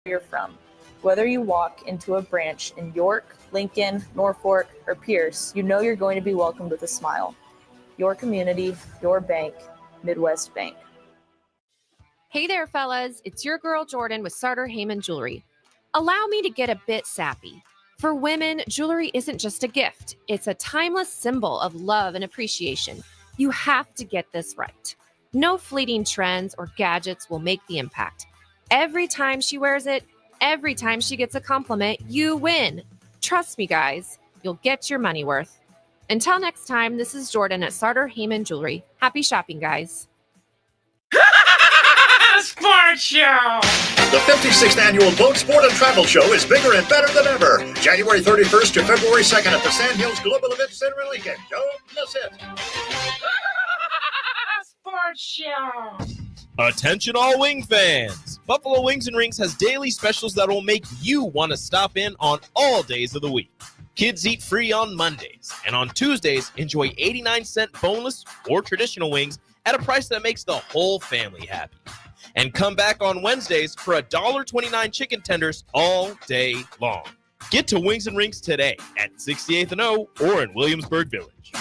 you're from. Whether you walk into a branch in York, Lincoln, Norfolk, or Pierce, you know you're going to be welcomed with a smile. Your community, your bank, Midwest Bank. Hey there, fellas. It's your girl Jordan with Sartor Heyman Jewelry. Allow me to get a bit sappy. For women, jewelry isn't just a gift. It's a timeless symbol of love and appreciation. You have to get this right. No fleeting trends or gadgets will make the impact. Every time she wears it, every time she gets a compliment, you win. Trust me, guys, you'll get your money worth. Until next time, this is Jordan at Sartor Heyman Jewelry. Happy shopping, guys. Sports Show! The 56th Annual Boat Sport and Travel Show is bigger and better than ever. January 31st to February 2nd at the Sand Hills Global Event Center in Lincoln. Don't miss it. Sports Show! Attention all wing fans! Buffalo Wings and Rings has daily specials that will make you want to stop in on all days of the week. Kids eat free on Mondays, and on Tuesdays, enjoy 89-cent boneless or traditional wings at a price that makes the whole family happy. And come back on Wednesdays for $1.29 chicken tenders all day long. Get to Wings and Rings today at 68th and O or in Williamsburg Village.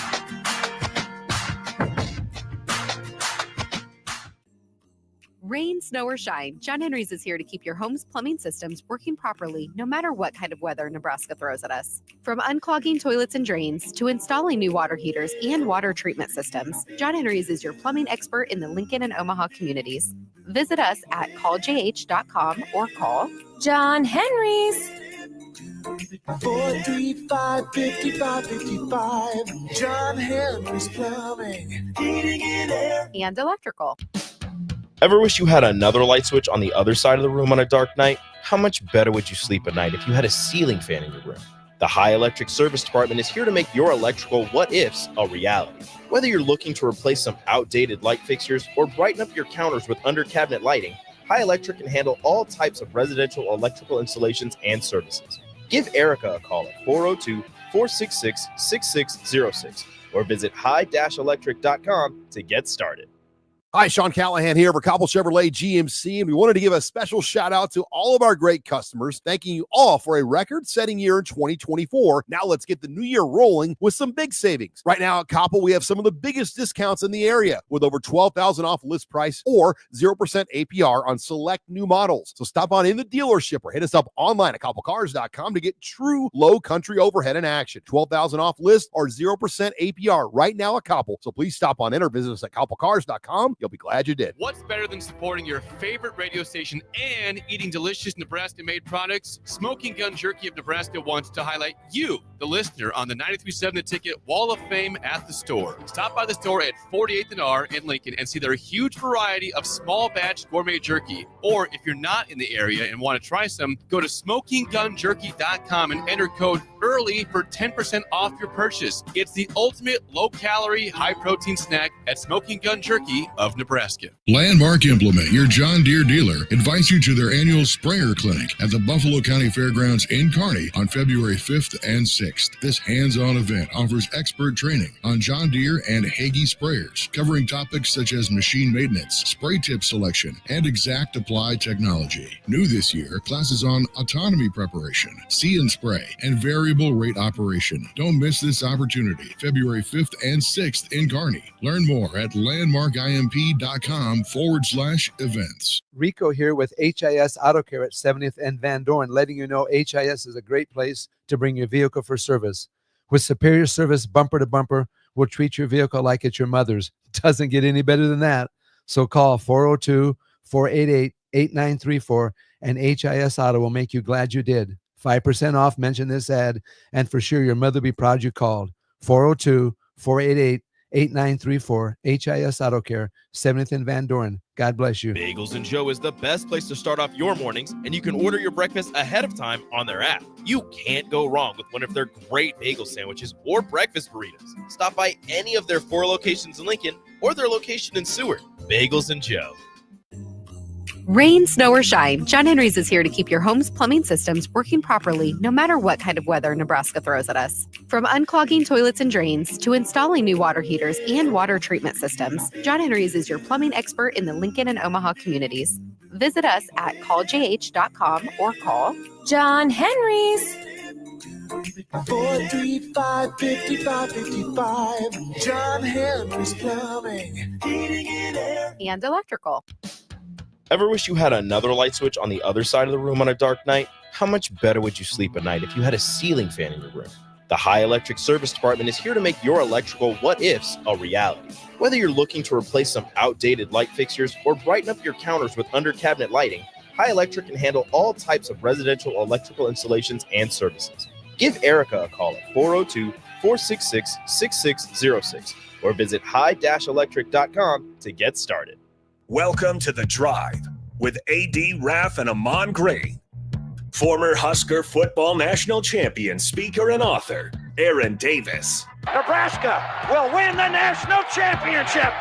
Rain, snow, or shine, John Henry's is here to keep your home's plumbing systems working properly no matter what kind of weather Nebraska throws at us. From unclogging toilets and drains to installing new water heaters and water treatment systems, John Henry's is your plumbing expert in the Lincoln and Omaha communities. Visit us at calljh.com or call John Henry's. 435-5555. John Henry's Plumbing, Heating and Air, and Electrical. Ever wish you had another light switch on the other side of the room on a dark night? How much better would you sleep at night if you had a ceiling fan in your room? The High Electric Service Department is here to make your electrical what-ifs a reality. Whether you're looking to replace some outdated light fixtures or brighten up your counters with under-cabinet lighting, High Electric can handle all types of residential electrical installations and services. Give Erica a call at 402-466-6606 or visit high-electric.com to get started. Hi, Sean Callahan here for Cobble Chevrolet GMC, and we wanted to give a special shout out to all of our great customers, thanking you all for a record-setting year in 2024. Now let's get the new year rolling with some big savings. Right now at Cobble, we have some of the biggest discounts in the area with over $12,000 off list price or 0% APR on select new models. So stop on in the dealership or hit us up online at cobblecars.com to get true low country overhead in action. $12,000 off list or 0% APR right now at Cobble. So please stop on in or visit us at cobblecars.com. You'll be glad you did. What's better than supporting your favorite radio station and eating delicious Nebraska-made products? Smoking Gun Jerky of Nebraska wants to highlight you, the listener, on the 93.7 The Ticket Wall of Fame at the store. Stop by the store at 48th and R in Lincoln and see their huge variety of small batch gourmet jerky. Or if you're not in the area and want to try some, go to smokinggunjerky.com and enter code EARLY for 10% off your purchase. It's the ultimate low-calorie, high-protein snack at Smoking Gun Jerky of Nebraska. Landmark Implement, your John Deere dealer, invites you to their annual sprayer clinic at the Buffalo County Fairgrounds in Kearney on February 5th and 6th. This hands-on event offers expert training on John Deere and Hagie sprayers, covering topics such as machine maintenance, spray tip selection, and exact apply technology. New this year, classes on autonomy preparation, see and spray, and variable rate operation. Don't miss this opportunity, February 5th and 6th in Kearney. Learn more at landmarkimp.com/events. Rico here with HIS Auto Care at 70th and Van Dorn, letting you know HIS is a great place to bring your vehicle for service. With superior service, bumper to bumper, we'll treat your vehicle like it's your mother's. Doesn't get any better than that. So call 402-488-8934 and HIS Auto will make you glad you did. 5% off, mention this ad, and for sure your mother will be proud you called. 402-488-8934, HIS Auto Care, 70th and Van Dorn. God bless you. Bagels and Joe is the best place to start off your mornings, and you can order your breakfast ahead of time on their app. You can't go wrong with one of their great bagel sandwiches or breakfast burritos. Stop by any of their 4 locations in Lincoln or their location in Seward. Bagels and Joe. Rain, snow, or shine, John Henry's is here to keep your home's plumbing systems working properly no matter what kind of weather Nebraska throws at us. From unclogging toilets and drains to installing new water heaters and water treatment systems, John Henry's is your plumbing expert in the Lincoln and Omaha communities. Visit us at calljh.com or call John Henry's. 435-5555. John Henry's Plumbing. Heating and air. and electrical. Ever wish you had another light switch on the other side of the room on a dark night? How much better would you sleep at night if you had a ceiling fan in your room? The High Electric Service Department is here to make your electrical what-ifs a reality. Whether you're looking to replace some outdated light fixtures or brighten up your counters with under-cabinet lighting, High Electric can handle all types of residential electrical installations and services. Give Erica a call at 402-466-6606 or visit high-electric.com to get started. Welcome to The Drive with A.D. Raff and Ahman Gray. Former Husker football national champion, speaker, and author, Aaron Davis. Nebraska will win the national championship.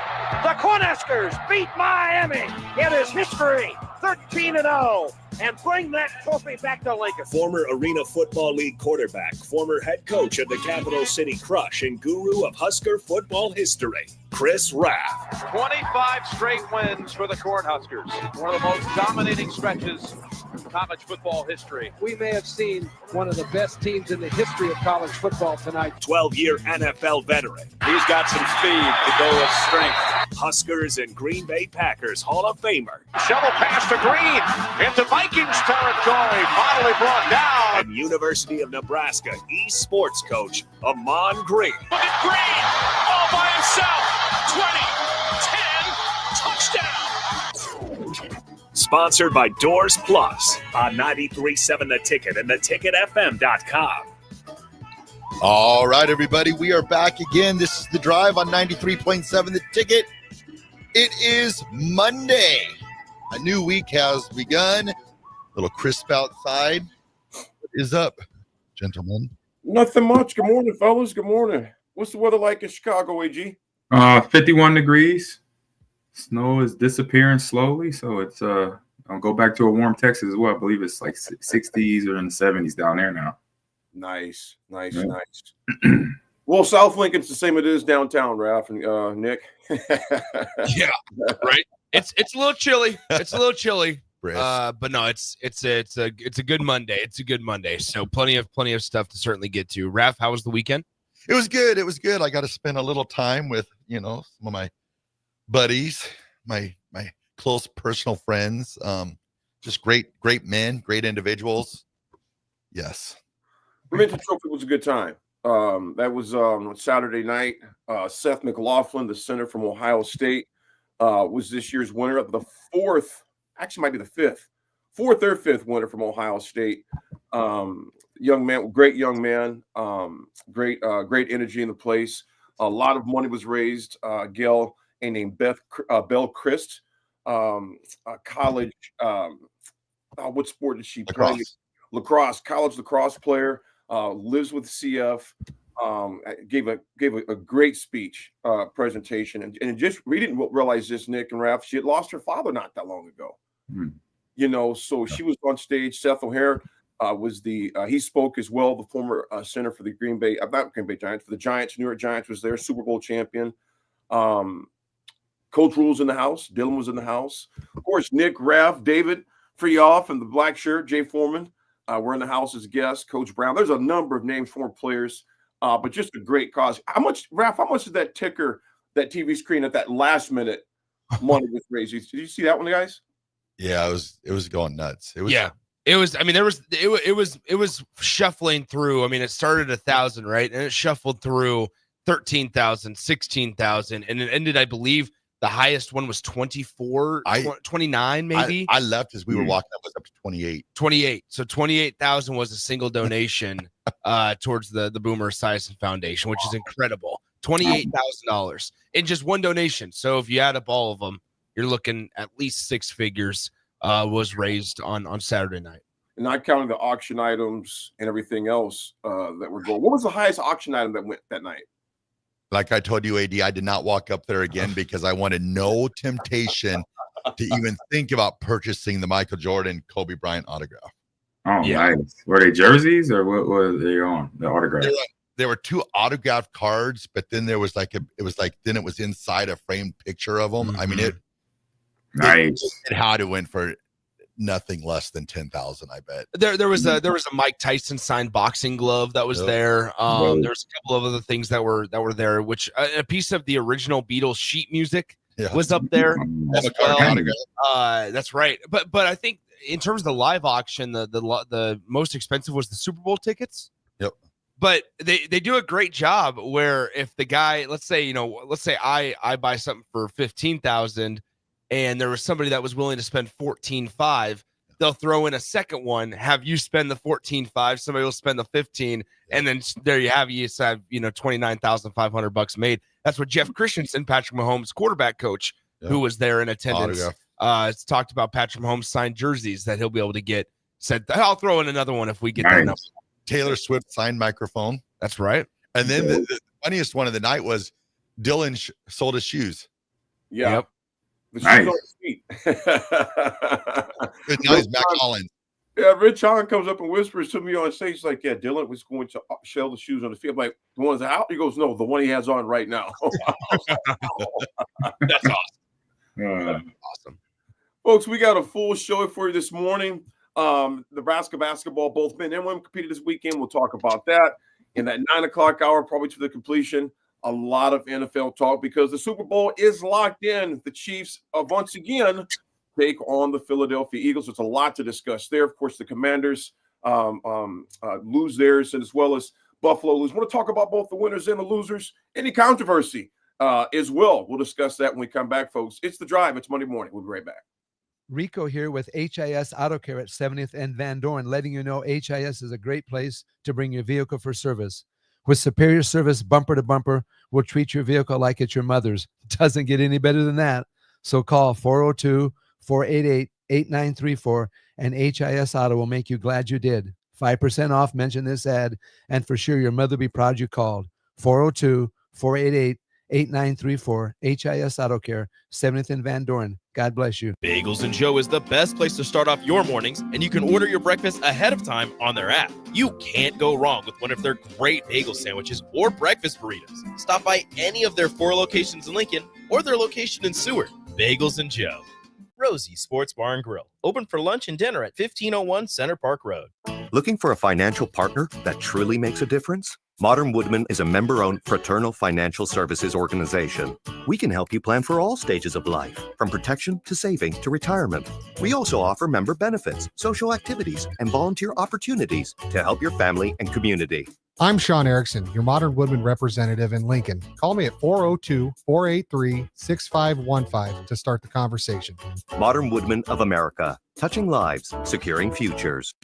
The Cornhuskers beat Miami. It is history, 13-0, and bring that trophy back to Lincoln. Former Arena Football League quarterback, former head coach of the Capital City Crush, and guru of Husker football history, Chris Raff. 25 straight wins for the Cornhuskers. One of the most dominating stretches in college football history. We may have seen one of the best teams in the history of college football tonight. 12-year NFL veteran. He's got some speed to go with strength. Huskers and Green Bay Packers Hall of Famer. Shovel pass to Green into Vikings territory. Finally brought down. And University of Nebraska eSports coach, Ahman Green. Look at Green, all by himself. 20, 10, touchdown. Sponsored by Doors Plus on 93.7 The Ticket and theticketfm.com. All right, everybody, we are back again. This is The Drive on 93.7 The Ticket. It is Monday. A new week has begun. A little crisp outside. What is up, gentlemen? Nothing much. Good morning, fellas. Good morning. What's the weather like in Chicago, AG? 51 degrees. Snow is disappearing slowly, so it's I'll go back to a warm Texas as well. I believe it's like 60s or in the 70s down there now. Nice. Well, South Lincoln's the same it is downtown, Raff and Nick. Yeah, right. It's a little chilly. It's a little chilly. But no, it's a good Monday. It's a good Monday. So plenty of stuff to certainly get to. Raff, how was the weekend? It was good. I got to spend a little time with, some of my buddies, my close personal friends. Just great men, great individuals. Yes. Memento Trophy was a good time. That was Saturday night. Seth McLaughlin, the center from Ohio State, was this year's winner of the fourth or fifth winner from Ohio State. Young man, great young man, great energy in the place. A lot of money was raised. Gail, a named Belle Christ, college. What sport did she play? Lacrosse, college lacrosse player. Lives with CF. Gave a great speech presentation, and we didn't realize this, Nick and Raff. She had lost her father not that long ago. So she was on stage. Seth O'Hare was he spoke as well. The former center for the Green Bay Giants, for the Giants, New York Giants, was there, Super Bowl champion. Coach Rule's in the house. Dylan was in the house. Of course, Nick, Raff, David, for y'all from the black shirt, Jay Foreman. We're in the house as guests. Coach Brown. There's a number of names, former players, but just a great cause. Raff, how much did that ticker, that TV screen at that last minute money was raised? Did you see that one, guys? Yeah, it was going nuts. It was. I mean, it was shuffling through. I mean, it started at 1,000, right, and it shuffled through 13,000, 16,000, and it ended, I believe, the highest one was 24, 29, maybe. I left as we were walking up, was up to 28. 28. So 28,000 was a single donation towards the Boomer Esiason Foundation, which is incredible. $28,000 in just one donation. So if you add up all of them, you're looking at least six figures was raised on Saturday night. And not counting the auction items and everything else that were going. What was the highest auction item that went that night? Like I told you, AD, I did not walk up there again because I wanted no temptation to even think about purchasing the Michael Jordan, Kobe Bryant autograph. Oh, yeah. Nice. Were they jerseys or what were they on? The autograph? There were two autographed cards, but then there was then it was inside a framed picture of them. Mm-hmm. I mean, Nice. It had to win for nothing less than 10,000. I bet. There was a Mike Tyson signed boxing glove that was there. There's a couple of other things that were there, which a piece of the original Beatles sheet music was up there as well. That's right. But I think in terms of the live auction, the most expensive was the Super Bowl tickets. Yep. But they do a great job where if the guy, let's say I buy something for 15,000 and there was somebody that was willing to spend 14.5, they'll throw in a second one, have you spend the 14.5, somebody will spend the 15, and then there you have $29,500 made. That's what Jeff Christensen, Patrick Mahomes' quarterback coach, who was there in attendance, it's talked about. Patrick Mahomes signed jerseys that he'll be able to get. Said I'll throw in another one if we get that number. Taylor Swift signed microphone. That's right. And then the funniest one of the night was Dylan sold his shoes. Yeah. Yep. The shoes on his feet. Now he's Mac Hollins. Yeah, Rich Holland comes up and whispers to me on stage, he's like, yeah, Dylan was going to sell the shoes on the field. I'm like, the ones out? He goes, no, the one he has on right now. That's awesome. Awesome. Folks, we got a full show for you this morning. Nebraska basketball, both men and women competed this weekend. We'll talk about that in that 9 o'clock hour, probably to the completion. A lot of NFL talk because the Super Bowl is locked in. The Chiefs once again take on the Philadelphia Eagles. There's a lot to discuss there. Of course, the Commanders lose theirs, and as well as Buffalo lose. I want to talk about both the winners and the losers. Any controversy as well. We'll discuss that when we come back, folks. It's The Drive. It's Monday morning. We'll be right back. Rico here with HIS Auto Care at 70th and Van Dorn, letting you know HIS is a great place to bring your vehicle for service. With superior service, bumper to bumper, we'll treat your vehicle like it's your mother's. Doesn't get any better than that. So call 402-488-8934 and HIS Auto will make you glad you did. 5% off, mention this ad, and for sure your mother will be proud you called. 402-488-8934, HIS Auto Care, 70th and Van Dorn. God bless you. Bagels and Joe is the best place to start off your mornings, and you can order your breakfast ahead of time on their app. You can't go wrong with one of their great bagel sandwiches or breakfast burritos. Stop by any of their 4 locations in Lincoln or their location in Seward. Bagels and Joe. Rosie Sports Bar and Grill, open for lunch and dinner at 1501 Center Park Road. Looking for a financial partner that truly makes a difference? Modern Woodman is a member-owned fraternal financial services organization. We can help you plan for all stages of life, from protection to saving to retirement. We also offer member benefits, social activities, and volunteer opportunities to help your family and community. I'm Sean Erickson, your Modern Woodman representative in Lincoln. Call me at 402-483-6515 to start the conversation. Modern Woodman of America, touching lives, securing futures.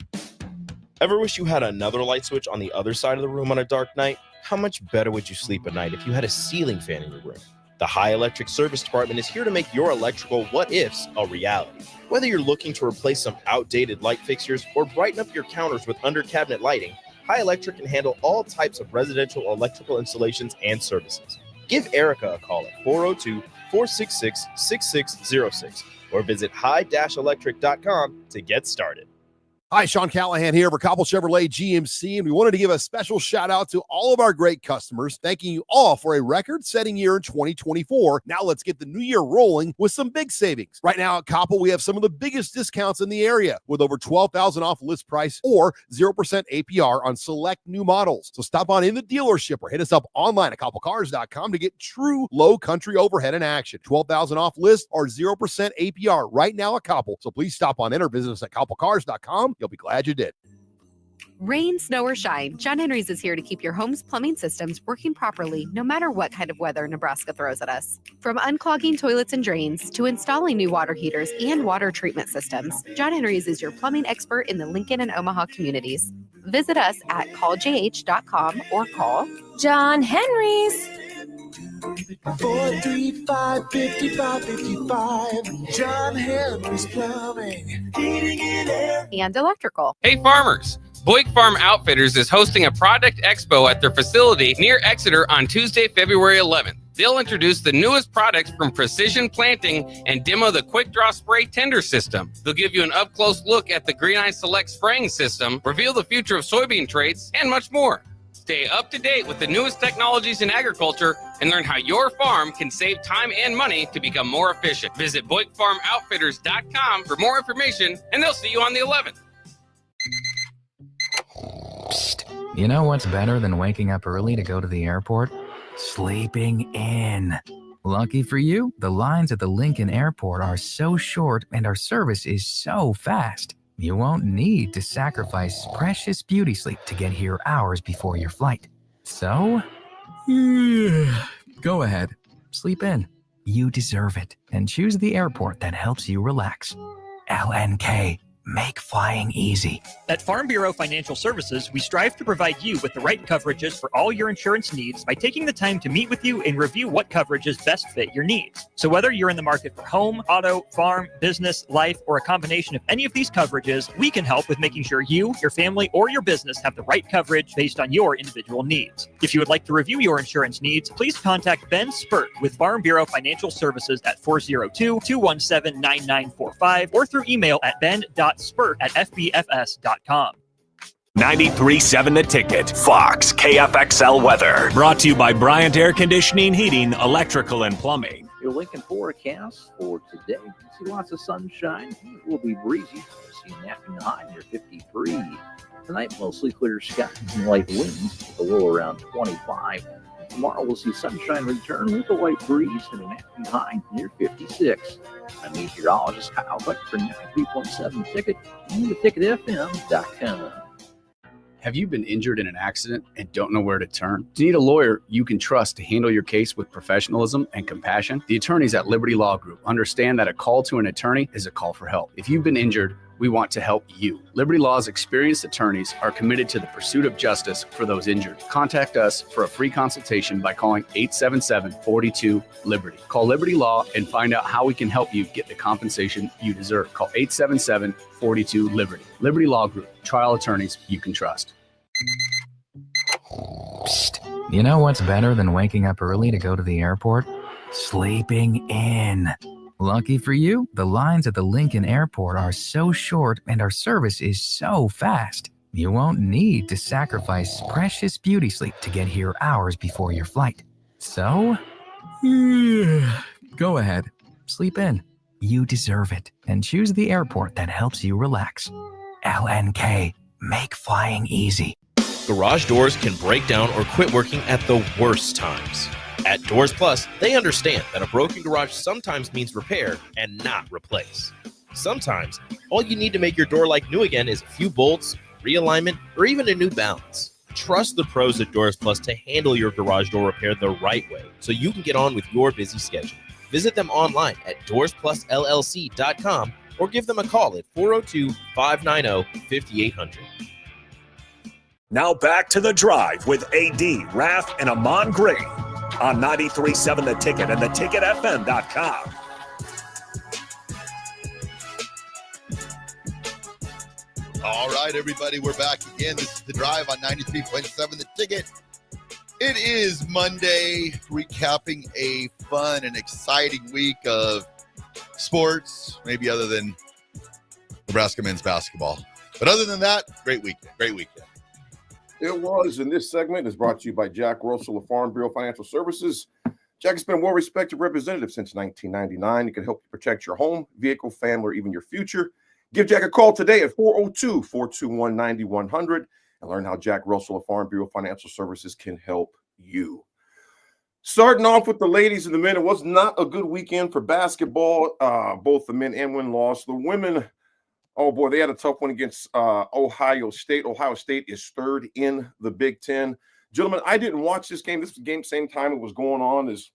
Ever wish you had another light switch on the other side of the room on a dark night? How much better would you sleep at night if you had a ceiling fan in your room? The High Electric Service Department is here to make your electrical what-ifs a reality. Whether you're looking to replace some outdated light fixtures or brighten up your counters with under-cabinet lighting, High Electric can handle all types of residential electrical installations and services. Give Erica a call at 402-466-6606 or visit high-electric.com to get started. Hi, Sean Callahan here for Cobble Chevrolet GMC, and we wanted to give a special shout out to all of our great customers, thanking you all for a record-setting year in 2024. Now let's get the new year rolling with some big savings. Right now at Cobble, we have some of the biggest discounts in the area with over $12,000 off list price or 0% APR on select new models. So stop on in the dealership or hit us up online at cobblecars.com to get true low country overhead in action. $12,000 off list or 0% APR right now at Cobble. So please stop on in or visit us at cobblecars.com. You'll be glad you did. Rain, snow, or shine, John Henry's is here to keep your home's plumbing systems working properly no matter what kind of weather Nebraska throws at us. From unclogging toilets and drains to installing new water heaters and water treatment systems, John Henry's is your plumbing expert in the Lincoln and Omaha communities. Visit us at calljh.com or call John Henry's. 435-5555. John Henry's Plumbing, Heating and Air. And electrical. Hey farmers, Boyd Farm Outfitters is hosting a product expo at their facility near Exeter on Tuesday, February 11th. They'll introduce the newest products from Precision Planting and demo the Quick Draw Spray Tender System. They'll give you an up-close look at the Green Eye Select spraying system, reveal the future of soybean traits, and much more. Stay up to date with the newest technologies in agriculture and learn how your farm can save time and money to become more efficient. Visit BoykFarmOutfitters.com for more information, and they'll see you on the 11th. You know what's better than waking up early to go to the airport? Sleeping in. Lucky for you, the lines at the Lincoln Airport are so short and our service is so fast. You won't need to sacrifice precious beauty sleep to get here hours before your flight. So, go ahead, sleep in. You deserve it, and choose the airport that helps you relax. LNK. Make flying easy. At Farm Bureau Financial Services, we strive to provide you with the right coverages for all your insurance needs by taking the time to meet with you and review what coverages best fit your needs. So whether you're in the market for home, auto, farm, business, life, or a combination of any of these coverages, we can help with making sure you, your family, or your business have the right coverage based on your individual needs. If you would like to review your insurance needs, please contact Ben Spurt with Farm Bureau Financial Services at 402-217-9945 or through email at ben.spurt@fbfs.com. 93.7 The Ticket, Fox, KFXL weather. Brought to you by Bryant Air Conditioning, Heating, Electrical, and Plumbing. Your Lincoln forecast for today. You see lots of sunshine. It will be breezy. You'll see an afternoon high near 53. Tonight, mostly clear skies and light winds with a low around 25. Tomorrow, we'll see sunshine return with a light breeze and an afternoon high near 56. I'm meteorologist Kyle Buck for 93.7 Ticket and theticketfm.com. Have you been injured in an accident and don't know where to turn? Do you need a lawyer you can trust to handle your case with professionalism and compassion? The attorneys at Liberty Law Group understand that a call to an attorney is a call for help. If you've been injured, we want to help you. Liberty Law's experienced attorneys are committed to the pursuit of justice for those injured. Contact us for a free consultation by calling 877-42-LIBERTY. Call Liberty Law and find out how we can help you get the compensation you deserve. Call 877-42-LIBERTY. Liberty Law Group, trial attorneys you can trust. You know what's better than waking up early to go to the airport? Sleeping in. Lucky for you, the lines at the Lincoln Airport are so short and our service is so fast. You won't need to sacrifice precious beauty sleep to get here hours before your flight. So, go ahead, sleep in. You deserve it, and choose the airport that helps you relax. LNK. Make flying easy. Garage doors can break down or quit working at the worst times. At Doors Plus, they understand that a broken garage sometimes means repair and not replace. Sometimes, all you need to make your door like new again is a few bolts, realignment, or even a new balance. Trust the pros at Doors Plus to handle your garage door repair the right way so you can get on with your busy schedule. Visit them online at doorsplusllc.com or give them a call at 402-590-5800. Now back to The Drive with AD, Raff, and Ahman Gray on 93.7 The Ticket and theticketfm.com. All right, everybody, we're back again. This is The Drive on 93.7 The Ticket. It is Monday, recapping a fun and exciting week of sports, maybe other than Nebraska men's basketball. But other than that, great weekend. Great weekend. It was, and this segment is brought to you by Jack Russell of Farm Bureau Financial Services. Jack has been a well-respected representative since 1999. He can help you protect your home, vehicle, family, or even your future. Give Jack a call today at 402-421-9100 and learn how Jack Russell of Farm Bureau Financial Services can help you. Starting off with the ladies and the men, it was not a good weekend for basketball. Both the men and women lost. The women, oh boy, they had a tough one against Ohio State. Ohio State is third in the Big Ten. Gentlemen, I didn't watch this game. This was the game same time it was going on as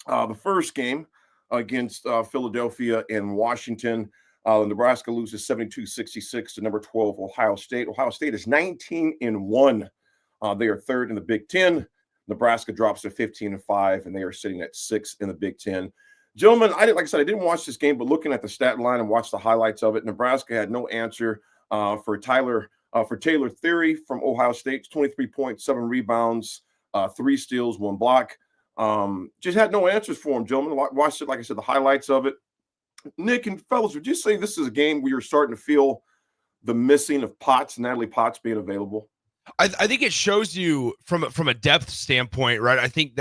the first game against Philadelphia and Washington. Nebraska loses 72-66 to number 12 Ohio State. Ohio State is 19-1. They are third in the Big Ten. Nebraska drops to 15-5, and they are sitting at 6th in the Big Ten. Gentlemen, I didn't watch this game, but looking at the stat line and watched the highlights of it, Nebraska had no answer for Taylor Theory from Ohio State. 23.7 rebounds, 3 steals, 1 block. Just had no answers for him, gentlemen. Watched it, like I said, the highlights of it. Nick and fellas, would you say this is a game where you're starting to feel the missing of Natalie Potts being available? I think it shows you from a depth standpoint, right? I think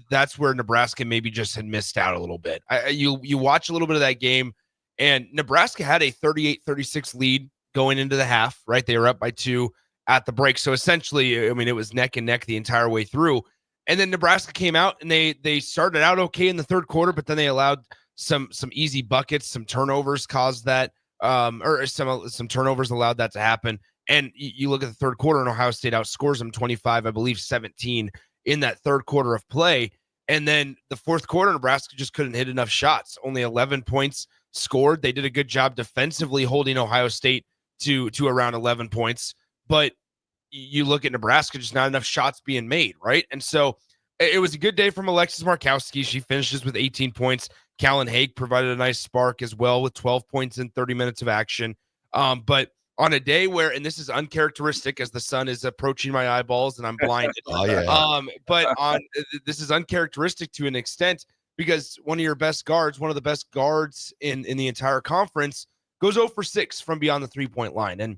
that's where Nebraska maybe just had missed out a little bit. You watch a little bit of that game, and Nebraska had a 38-36 lead going into the half, right? They were up by 2 at the break. So essentially, I mean, it was neck and neck the entire way through. And then Nebraska came out and they started out okay in the third quarter, but then they allowed some easy buckets, some turnovers caused that, or some turnovers allowed that to happen. And you look at the third quarter, and Ohio State outscores them 25, I believe 17 in that third quarter of play. And then the fourth quarter, Nebraska just couldn't hit enough shots. Only 11 points scored. They did a good job defensively holding Ohio State to around 11 points. But you look at Nebraska, just not enough shots being made, right? And so it was a good day from Alexis Markowski. She finishes with 18 points. Callan Haig provided a nice spark as well with 12 points in 30 minutes of action. But on a day where, and this is uncharacteristic as the sun is approaching my eyeballs and I'm blinded. Oh, yeah. But this is uncharacteristic to an extent because one of your best guards, one of the best guards in the entire conference, goes 0 for 6 from beyond the 3-point line. And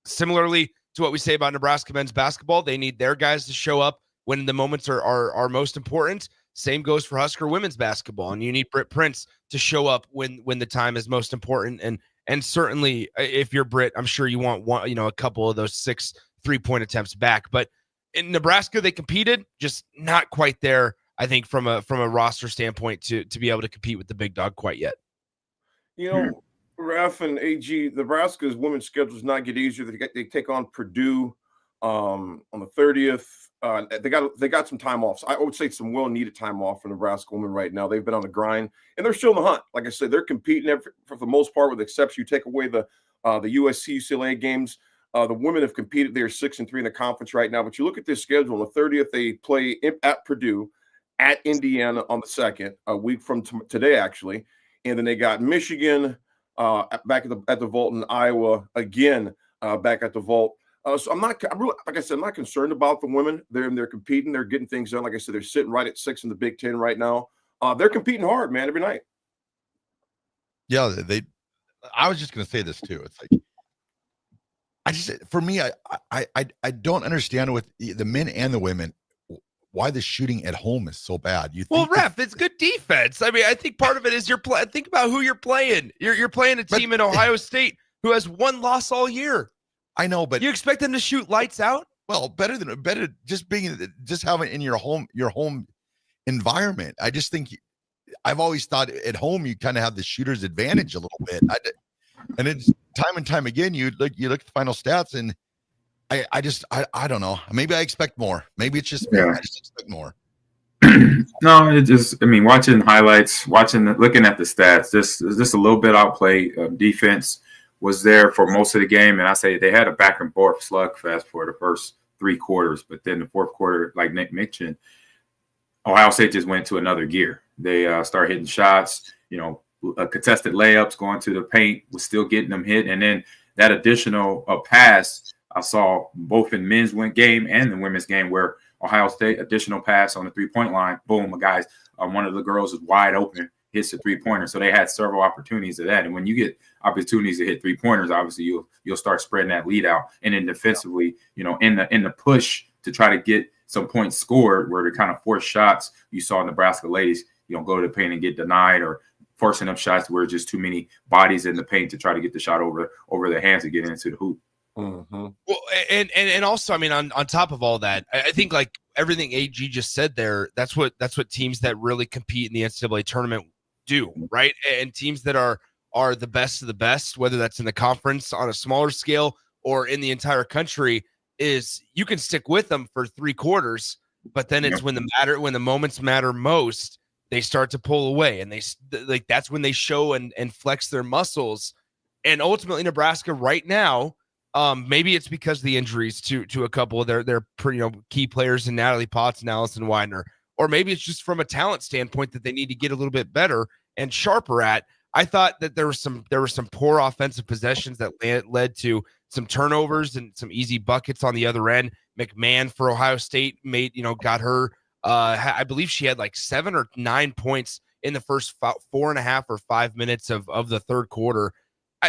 similarly to what we say about Nebraska men's basketball, they need their guys to show up when the moments are most important. Same goes for Husker women's basketball, and you need Britt Prince to show up when the time is most important. And certainly, if you're Britt, I'm sure you want a couple of those 6 3-point attempts back. But in Nebraska, they competed, just not quite there. I think from a roster standpoint to be able to compete with the big dog quite yet. You know, Raff and AG, Nebraska's women's schedule does not get easier. They take on Purdue on the 30th. They got some time off. So I would say some well-needed time off for Nebraska women right now. They've been on the grind, and they're still in the hunt. Like I said, they're competing for the most part, with the exception you take away the USC UCLA games. The women have competed. They're 6-3 in the conference right now. But you look at this schedule. On the 30th, they play at Purdue, at Indiana on the 2nd, a week from today actually, and then they got Michigan back at the Vault, in Iowa again back at the Vault. So like I said, I'm not concerned about the women. They're competing. They're getting things done. Like I said, they're sitting right at 6 in the Big Ten right now. They're competing hard, man, every night. Yeah, I was just going to say this too. It's like, for me, I don't understand with the men and the women why the shooting at home is so bad. Raff, it's good defense. I mean, I think part of it is think about who you're playing. You're playing a team in Ohio State who has 1 loss all year. I know, but you expect them to shoot lights out? Well, better just having in your home environment. I just think I've always thought at home you kind of have the shooter's advantage a little bit. And it's time and time again you look at the final stats, and I don't know. Maybe I expect more. Maybe it's just me. I just expect more. No, watching highlights, looking at the stats, just a little bit outplay. Defense was there for most of the game, and I say they had a back and forth slugfest for the first 3 quarters, but then the fourth quarter, like Nick mentioned, Ohio State just went to another gear. They started hitting shots, contested layups, going to the paint, was still getting them hit, and then that additional pass I saw both in men's game and the women's game, where Ohio State additional pass on the 3-point line, boom, guys, one of the girls is wide open, hits a 3-pointer. So they had several opportunities of that. And when you get opportunities to hit 3-pointers, obviously you'll start spreading that lead out. And then defensively, in the push to try to get some points scored, where they kind of force shots, you saw Nebraska ladies, go to the paint and get denied, or forcing up shots where just too many bodies in the paint to try to get the shot over their hands to get into the hoop. Mm-hmm. Well, and also, on top of all that, I think like everything AG just said there, that's what teams that really compete in the NCAA tournament do, right? And teams that are the best of the best, whether that's in the conference on a smaller scale or in the entire country, is you can stick with them for 3 quarters, but then it's when the moments matter most, they start to pull away, and that's when they show and flex their muscles. And ultimately, Nebraska right now, maybe it's because of the injuries to a couple of their key players in Natalie Potts and Allison Widener, or maybe it's just from a talent standpoint that they need to get a little bit better and sharper at. I thought that there were some poor offensive possessions that led to some turnovers and some easy buckets on the other end. McMahon for Ohio State got her. I believe she had like 7 or 9 points in the first 4.5 or 5 minutes of the third quarter.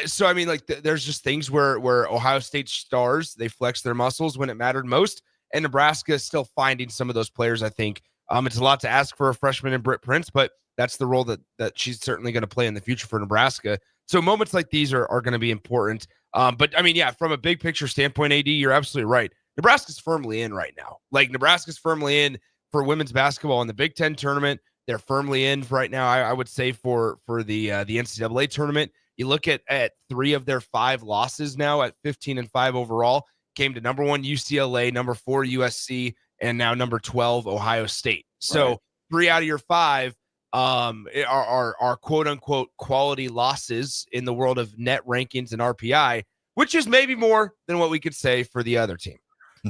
So I mean, like there's just things where Ohio State stars, they flex their muscles when it mattered most, and Nebraska is still finding some of those players. I think it's a lot to ask for a freshman in Britt Prince, but that's the role that she's certainly going to play in the future for Nebraska. So moments like these are going to be important. But I mean, yeah, from a big picture standpoint, AD, you're absolutely right. Nebraska's firmly in right now. Like Nebraska's firmly in for women's basketball in the Big Ten tournament. They're firmly in right now. I would say for the NCAA tournament. You look at 3 of their 5 losses now at 15-5 overall, came to number 1 UCLA, number 4 USC, and now number 12 Ohio State. So right. 3 out of your 5 are quote unquote quality losses in the world of net rankings and RPI, which is maybe more than what we could say for the other team.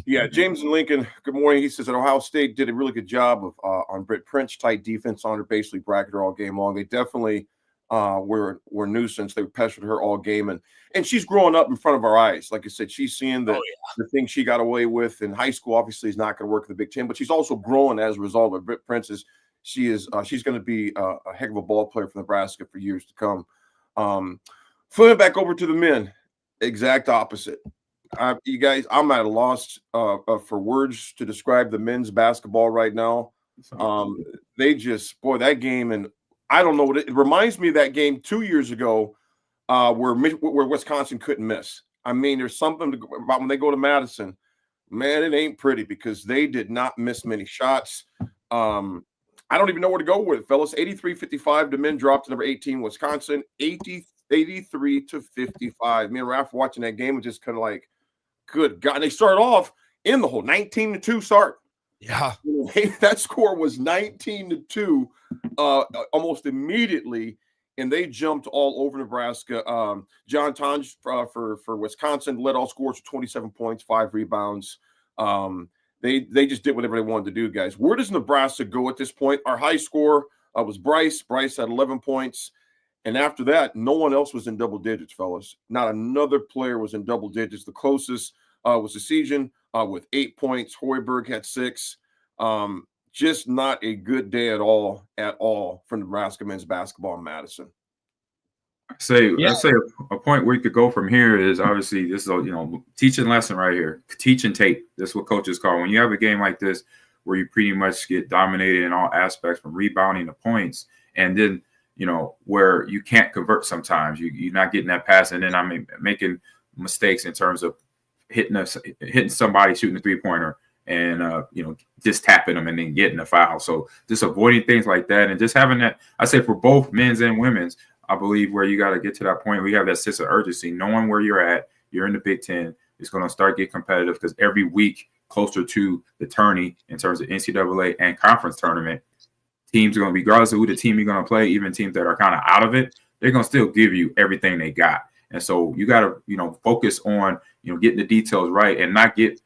Yeah, James in Lincoln, good morning. He says that Ohio State did a really good job of on Britt Prince, tight defense on her, basically bracketed her all game long. They definitely were nuisance. They pestered her all game, and she's growing up in front of our eyes. Like I said, she's seeing the thing she got away with in high school. Obviously, is not going to work in the Big Ten, but she's also growing as a result of Britt Prince. She's going to be a heck of a ball player for Nebraska for years to come. Flipping back over to the men, exact opposite. You guys, I'm at a loss for words to describe the men's basketball right now. They just, boy, that game, and I don't know what it reminds me of that game 2 years ago where Wisconsin couldn't miss. I mean, there's something about when they go to Madison, man, it ain't pretty because they did not miss many shots. I don't even know where to go with it, fellas. 83-55, the men dropped to number 18, Wisconsin, 83-55. Me and Raff watching that game was just kind of like, good God. And they started off in the hole, 19-2 start. Yeah. That score was 19-2 almost immediately, and they jumped all over Nebraska. John Tonj for Wisconsin led all scores with 27 points, 5 rebounds. They just did whatever they wanted to do, guys. Where does Nebraska go at this point? Our high score was Bryce. Bryce had 11 points. And after that, no one else was in double digits, fellas. Not another player was in double digits. The closest was Decision with 8 points. Hoiberg had 6. Just not a good day at all for Nebraska men's basketball in Madison. I'd say a point where you could go from here is obviously this is a teaching lesson right here. Teach and tape. That's what coaches call when you have a game like this where you pretty much get dominated in all aspects from rebounding to points, and then where you can't convert sometimes. You're not getting that pass, and then making mistakes in terms of hitting somebody shooting a 3-pointer and just tapping them and then getting a foul. So just avoiding things like that and just having that, I say for both men's and women's, I believe where you got to get to that point where you have that sense of urgency, knowing where you're at. You're in the Big Ten. It's going to start getting competitive because every week closer to the tourney in terms of NCAA and conference tournament, teams are going to be, regardless of who the team you're going to play, even teams that are kind of out of it, they're going to still give you everything they got. And so you got to, focus on, getting the details right and not get,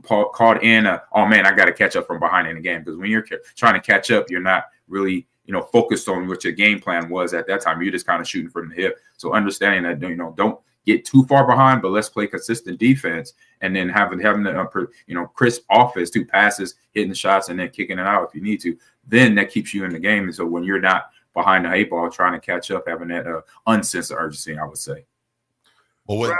caught in oh man, I got to catch up from behind in the game. Because when you're trying to catch up, you're not really, focused on what your game plan was at that time. You're just kind of shooting from the hip. So understanding that, don't get too far behind, but let's play consistent defense and then having the, crisp offense, 2 passes, hitting shots, and then kicking it out if you need to. Then that keeps you in the game. And so when you're not behind the 8 ball trying to catch up, having that unsense of urgency, I would say. Well,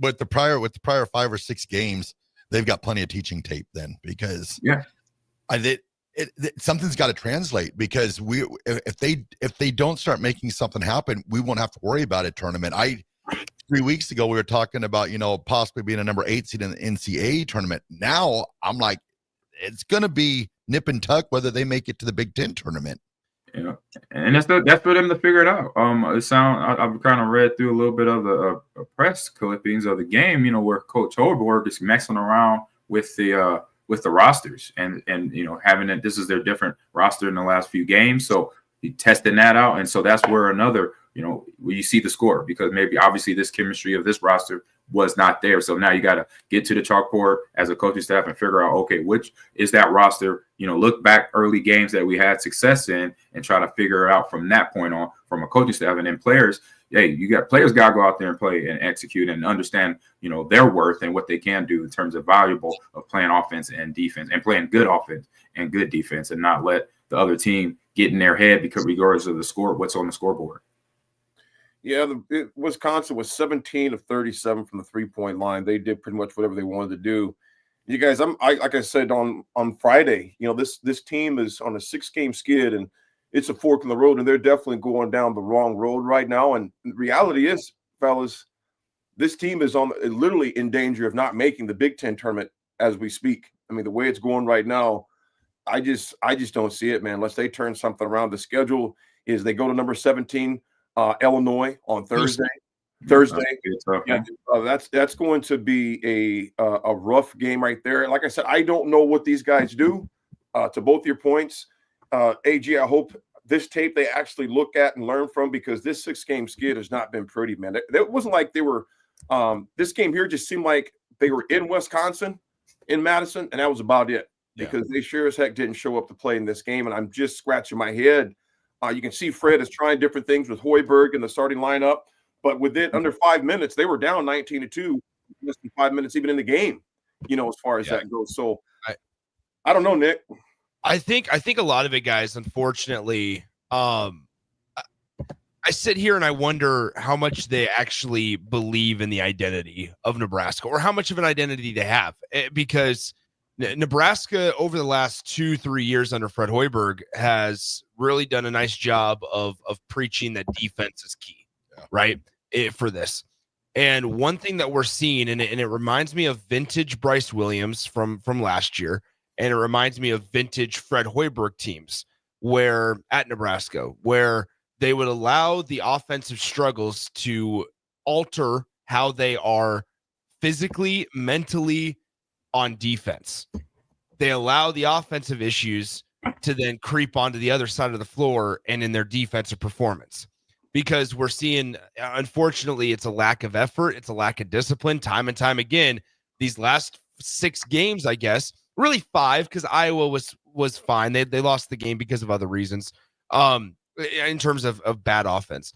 with the prior 5 or 6 games, they've got plenty of teaching tape then because something's got to translate because if they don't start making something happen, we won't have to worry about a tournament. 3 weeks ago we were talking about possibly being a number 8 seed in the NCAA tournament. Now I'm like, it's going to be nip and tuck whether they make it to the Big Ten tournament. Yeah, and that's for them to figure it out. I've kind of read through a little bit of the press clippings of the game, where Coach Hoiberg is messing around with the rosters and having it. This is their different roster in the last few games, so he testing that out, and so that's where another where you see the score because maybe obviously this chemistry of this roster was not there. So now you got to get to the chalkboard as a coaching staff and figure out, okay, which is that roster, look back early games that we had success in and try to figure it out from that point on from a coaching staff. And then players, players got to go out there and play and execute and understand, their worth and what they can do in terms of valuable of playing offense and defense and playing good offense and good defense and not let the other team get in their head because regardless of the score, what's on the scoreboard. Yeah, Wisconsin was 17 of 37 from the 3-point line. They did pretty much whatever they wanted to do. You guys, like I said on Friday, this team is on a 6-game skid, and it's a fork in the road, and they're definitely going down the wrong road right now. And the reality is, fellas, this team is literally in danger of not making the Big Ten tournament as we speak. I mean, the way it's going right now, I just don't see it, man. Unless they turn something around. The schedule is they go to number 17, Illinois on Thursday. Yeah, that's going to be a rough game right there. Like I said, I don't know what these guys do. To both your points, AG, I hope this tape they actually look at and learn from, because this 6-game skid has not been pretty, man. It wasn't like they were. This game here just seemed like they were in Wisconsin, in Madison, and that was about it. Because they sure as heck didn't show up to play in this game, and I'm just scratching my head. You can see Fred is trying different things with Hoiberg in the starting lineup, but within under 5 minutes, they were down 19-2, less than 5 minutes even in the game, as far as that goes. So I don't know, Nick. I think a lot of it, guys, unfortunately, I sit here and I wonder how much they actually believe in the identity of Nebraska, or how much of an identity they have, because Nebraska over the last 2-3 years under Fred Hoiberg has really done a nice job of preaching that defense is key, right? For this. And one thing that we're seeing, and it reminds me of vintage Bryce Williams from last year, and it reminds me of vintage Fred Hoiberg teams where at Nebraska, where they would allow the offensive struggles to alter how they are physically, mentally, on defense. They allow the offensive issues to then creep onto the other side of the floor and in their defensive performance, because we're seeing, unfortunately, it's a lack of effort. It's a lack of discipline time and time again. These last 6 games, I guess, really 5, because Iowa was fine. They lost the game because of other reasons. In terms of bad offense,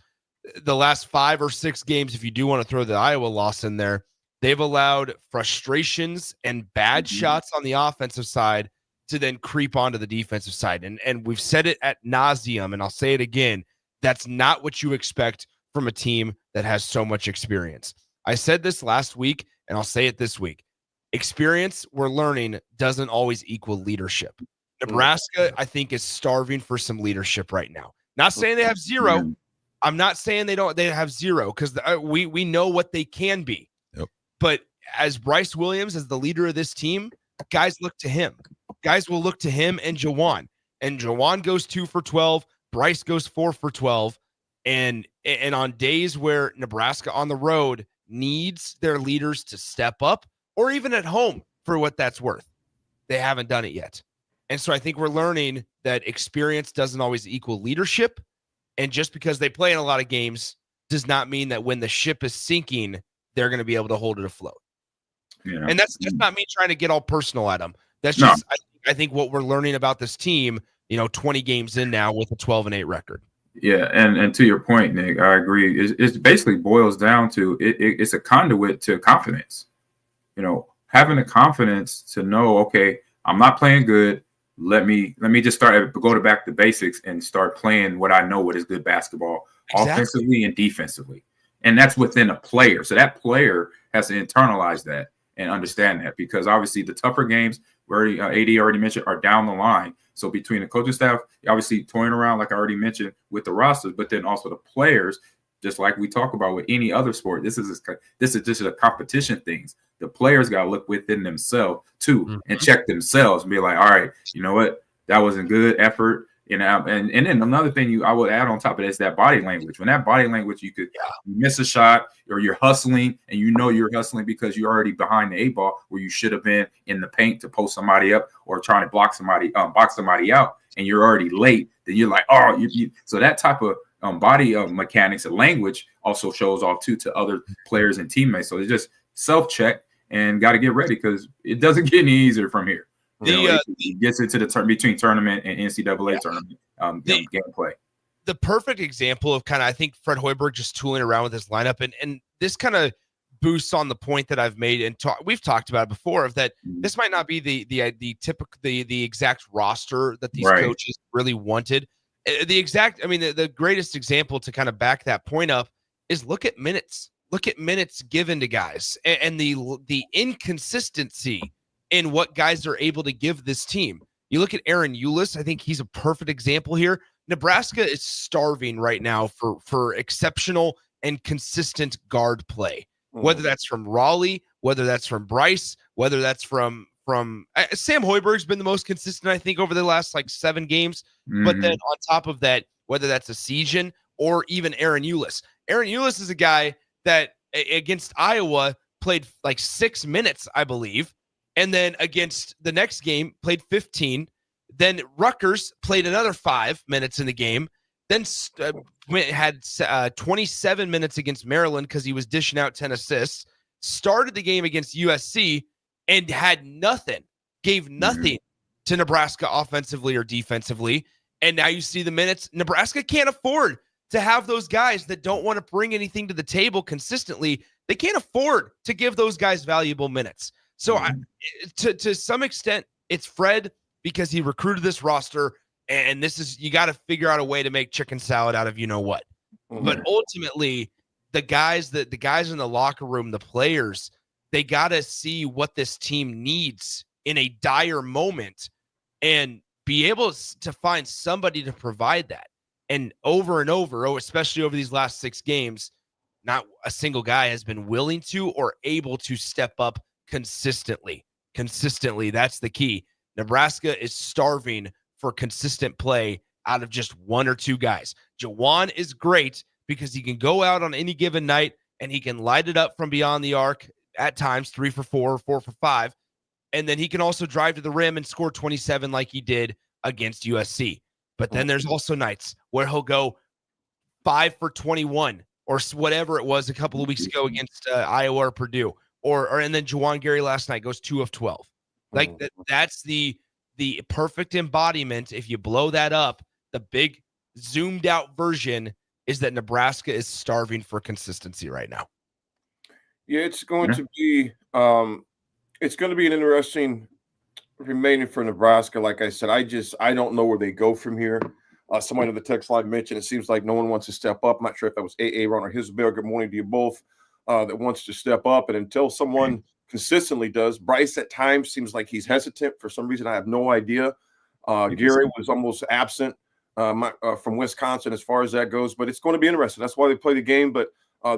the last 5 or 6 games, if you do want to throw the Iowa loss in there, they've allowed frustrations and bad shots on the offensive side to then creep onto the defensive side. And we've said it ad nauseum, and I'll say it again. That's not what you expect from a team that has so much experience. I said this last week, and I'll say it this week. Experience, we're learning, doesn't always equal leadership. Nebraska, I think, is starving for some leadership right now. Not saying they have zero. I'm not saying they have zero, because we know what they can be. But as Bryce Williams, as the leader of this team, guys look to him. Guys will look to him and Jawan. And Jawan goes 2 for 12. Bryce goes 4 for 12. And on days where Nebraska on the road needs their leaders to step up, or even at home for what that's worth, they haven't done it yet. And so I think we're learning that experience doesn't always equal leadership. And just because they play in a lot of games does not mean that when the ship is sinking, they're going to be able to hold it afloat. Yeah. And that's just not me trying to get all personal at them. That's just, I think what we're learning about this team, 20 games in now with a 12-8 record. Yeah. And to your point, Nick, I agree. It basically boils down to it's a conduit to confidence. Having the confidence to know, okay, I'm not playing good. Let me just go back to basics and start playing what I know what is good basketball, offensively and defensively. And that's within a player. So that player has to internalize that and understand that, because obviously the tougher games, where AD already mentioned, are down the line. So between the coaching staff, obviously toying around, like I already mentioned, with the rosters, but then also the players, just like we talk about with any other sport, this is just a competition things. The players got to look within themselves too and check themselves and be like, all right, you know what? That wasn't good effort. And then another thing I would add on top of it is that body language. When that body language, you could miss a shot, or you're hustling, and you're hustling because you're already behind the 8 ball where you should have been in the paint to post somebody up or trying to box somebody out, and you're already late. Then you're like, so that type of body mechanics and language also shows off too to other players and teammates. So it's just self-check and got to get ready, because it doesn't get any easier from here. It gets into the between tournament and NCAA tournament gameplay. The perfect example of kind of, I think, Fred Hoiberg just tooling around with his lineup, and this kind of boosts on the point that I've made and we've talked about it before, of that this might not be the typical the exact roster that these coaches really wanted. The greatest example to kind of back that point up is look at minutes. Look at minutes given to guys and the inconsistency in what guys are able to give this team. You look at Aaron Eulis. I think he's a perfect example here. Nebraska is starving right now for exceptional and consistent guard play, whether that's from Raleigh, whether that's from Bryce, whether that's from Sam Hoiberg's been the most consistent, I think, over the last 7 games. But then on top of that, whether that's a Season or even Aaron Eulis. Aaron Eulis is a guy that against Iowa played 6 minutes, I believe. And then against the next game played 15. Then Rutgers played another 5 minutes in the game. Then had 27 minutes against Maryland because he was dishing out 10 assists. Started the game against USC and had nothing, gave nothing to Nebraska offensively or defensively. And now you see the minutes. Nebraska can't afford to have those guys that don't want to bring anything to the table consistently. They can't afford to give those guys valuable minutes. So to some extent, it's Fred because he recruited this roster, and you got to figure out a way to make chicken salad out of what. But ultimately, the guys in the locker room, the players, they got to see what this team needs in a dire moment and be able to find somebody to provide that. And over, especially over these last 6 games, not a single guy has been willing to or able to step up consistently. That's the key. Nebraska is starving for consistent play out of just 1 or 2 guys. Jawan is great because he can go out on any given night and he can light it up from beyond the arc at times, 3 for 4, 4 for 5. And then he can also drive to the rim and score 27 like he did against USC. But then there's also nights where he'll go 5 for 21 or whatever it was a couple of weeks ago against Iowa or Purdue. And then Juwan Gary last night goes 2 of 12. That's the perfect embodiment. If you blow that up, the big zoomed out version is that Nebraska is starving for consistency right now. Yeah, it's going to be an interesting remaining for Nebraska. Like I said, I don't know where they go from here. Somebody on the text line mentioned it seems like no one wants to step up. I'm not sure if that was Ron or Hisbell. Good morning to you both. That wants to step up, and until someone consistently does, Bryce at times seems like he's hesitant for some reason. I have no idea. Gary was almost absent from Wisconsin as far as that goes, but it's going to be interesting. That's why they play the game. But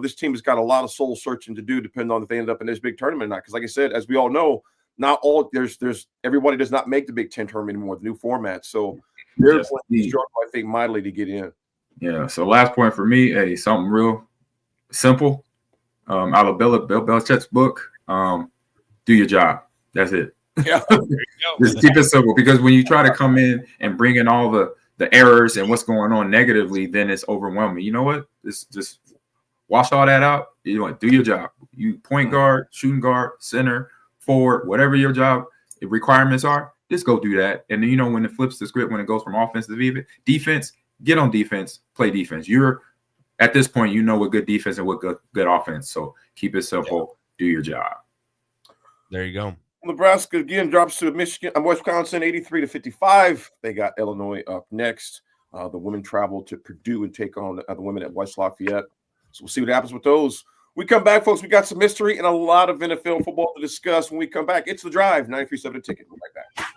this team has got a lot of soul searching to do, depending on if they end up in this big tournament or not. Because, like I said, as we all know, not all there's everybody does not make the Big Ten tournament anymore, the new format. So they're going to struggle, I think, mightily to get in. Yeah. So last point for me, something real simple. Out of Bill Belichick's book, do your job. That's it. Yeah. Just keep it simple, because when you try to come in and bring in all the errors and what's going on negatively, then it's overwhelming. You know what? Just wash all that out. You want to do your job. You point guard, shooting guard, center, forward, whatever your job requirements are, just go do that. And then, when it flips the script, when it goes from offense to defense, get on defense, play defense. At this point, what good defense and what good offense. So keep it simple. Do your job. There you go. Nebraska again drops to Wisconsin 83-55. They got Illinois up next. The women travel to Purdue and take on the women at West Lafayette. So we'll see what happens with those. We come back, folks. We got some history and a lot of NFL football to discuss when we come back. It's The Drive, 93.7 The Ticket. We'll be right back.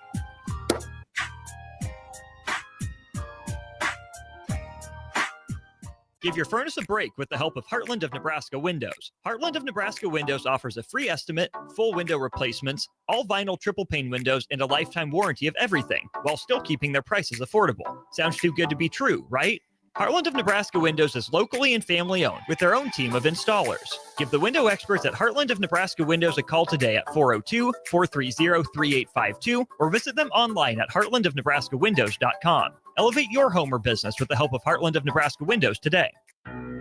Give your furnace a break with the help of Heartland of Nebraska Windows. Heartland of Nebraska Windows offers a free estimate, full window replacements, all vinyl triple pane windows, and a lifetime warranty of everything, while still keeping their prices affordable. Sounds too good to be true, right? Heartland of Nebraska Windows is locally and family owned with their own team of installers. Give the window experts at Heartland of Nebraska Windows a call today at 402-430-3852 or visit them online at heartlandofnebraskawindows.com. Elevate your home or business with the help of Heartland of Nebraska Windows today.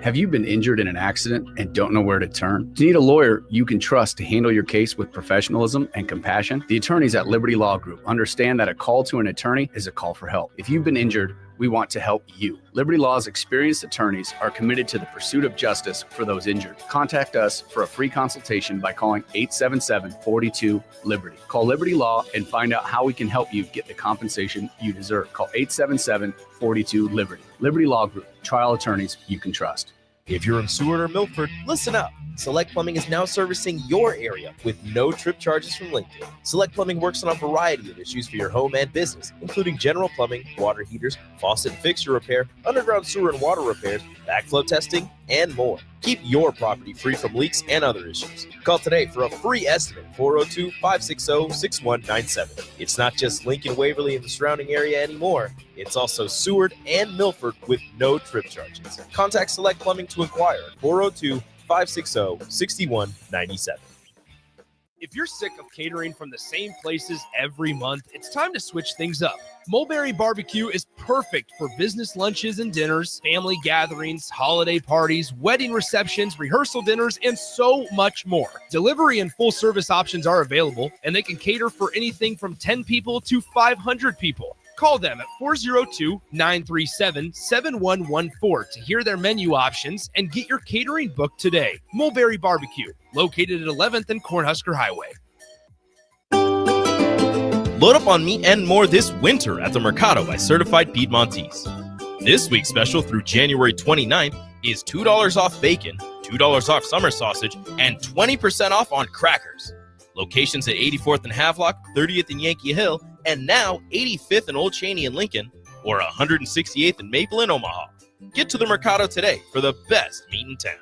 Have you been injured in an accident and don't know where to turn? Do you need a lawyer you can trust to handle your case with professionalism and compassion? The attorneys at Liberty Law Group understand that a call to an attorney is a call for help. If you've been injured, we want to help you. Liberty Law's experienced attorneys are committed to the pursuit of justice for those injured. Contact us for a free consultation by calling 877-42-LIBERTY. Call Liberty Law and find out how we can help you get the compensation you deserve. Call 877-42-LIBERTY. Liberty Law Group, trial attorneys you can trust. If you're in Seward or Milford, listen up. Select Plumbing is now servicing your area with no trip charges from Lincoln. Select Plumbing works on a variety of issues for your home and business, including general plumbing, water heaters, faucet and fixture repair, underground sewer and water repairs, backflow testing, and more. Keep your property free from leaks and other issues. Call today for a free estimate, 402-560-6197. It's not just Lincoln, Waverly, and the surrounding area anymore. It's also Seward and Milford with no trip charges. Contact Select Plumbing to inquire at 402-560-6197. If you're sick of catering from the same places every month, it's time to switch things up. Mulberry Barbecue is perfect for business lunches and dinners, family gatherings, holiday parties, wedding receptions, rehearsal dinners, and so much more. Delivery and full service options are available, and they can cater for anything from 10 people to 500 people. Call them at 402-937-7114 to hear their menu options and get your catering booked today. Mulberry Barbecue, located at 11th and Cornhusker Highway. Load up on meat and more this winter at the Mercado by Certified Piedmontese. This week's special through January 29th is $2 off bacon, $2 off summer sausage, and 20% off on crackers. Locations at 84th and Havelock, 30th and Yankee Hill, and now 85th and Old Cheney in Lincoln, or 168th and Maple in Omaha. Get to the Mercado today for the best meat in town.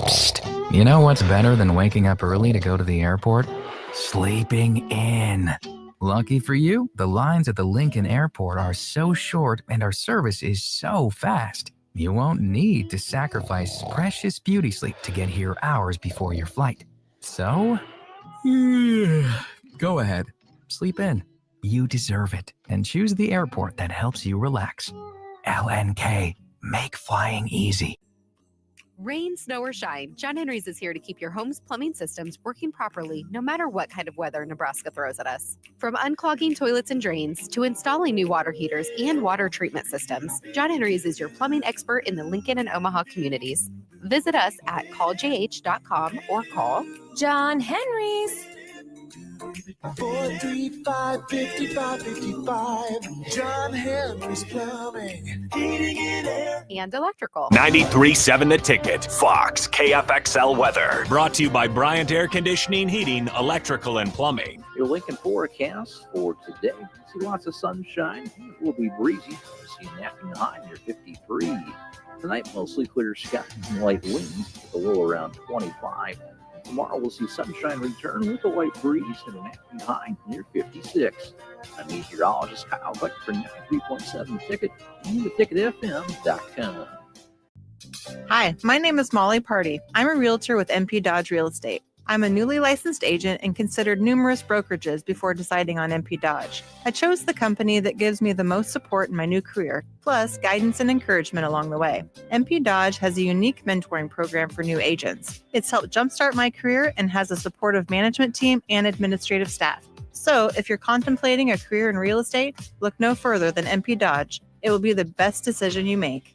Psst. You know what's better than waking up early to go to the airport? Sleeping in. Lucky for you, the lines at the Lincoln Airport are so short and our service is so fast. You won't need to sacrifice precious beauty sleep to get here hours before your flight. So, go ahead, sleep in. You deserve it, and choose the airport that helps you relax. LNK, make flying easy. Rain, snow, or shine, John Henry's is here to keep your home's plumbing systems working properly no matter what kind of weather Nebraska throws at us. From unclogging toilets and drains to installing new water heaters and water treatment systems, John Henry's is your plumbing expert in the Lincoln and Omaha communities. Visit us at calljh.com or call John Henry's. 435-5555. John Henry's Plumbing, Heating and Air. And electrical. 93.7 The Ticket, Fox, KFXL weather. Brought to you by Bryant Air Conditioning, Heating, Electrical, and Plumbing. Your Lincoln forecast for today. See lots of sunshine. It will be breezy. See an afternoon high near 53. Tonight, mostly clear skies and light winds with a low around 25. Tomorrow, we'll see sunshine return with a light breeze and an afternoon high near 56. I'm meteorologist Kyle Buck for 93.7 Ticket and theticketfm.com. Hi, my name is Molly Party. I'm a realtor with MP Dodge Real Estate. I'm a newly licensed agent and considered numerous brokerages before deciding on MP Dodge. I chose the company that gives me the most support in my new career, plus guidance and encouragement along the way. MP Dodge has a unique mentoring program for new agents. It's helped jumpstart my career and has a supportive management team and administrative staff. So if you're contemplating a career in real estate, look no further than MP Dodge. It will be the best decision you make.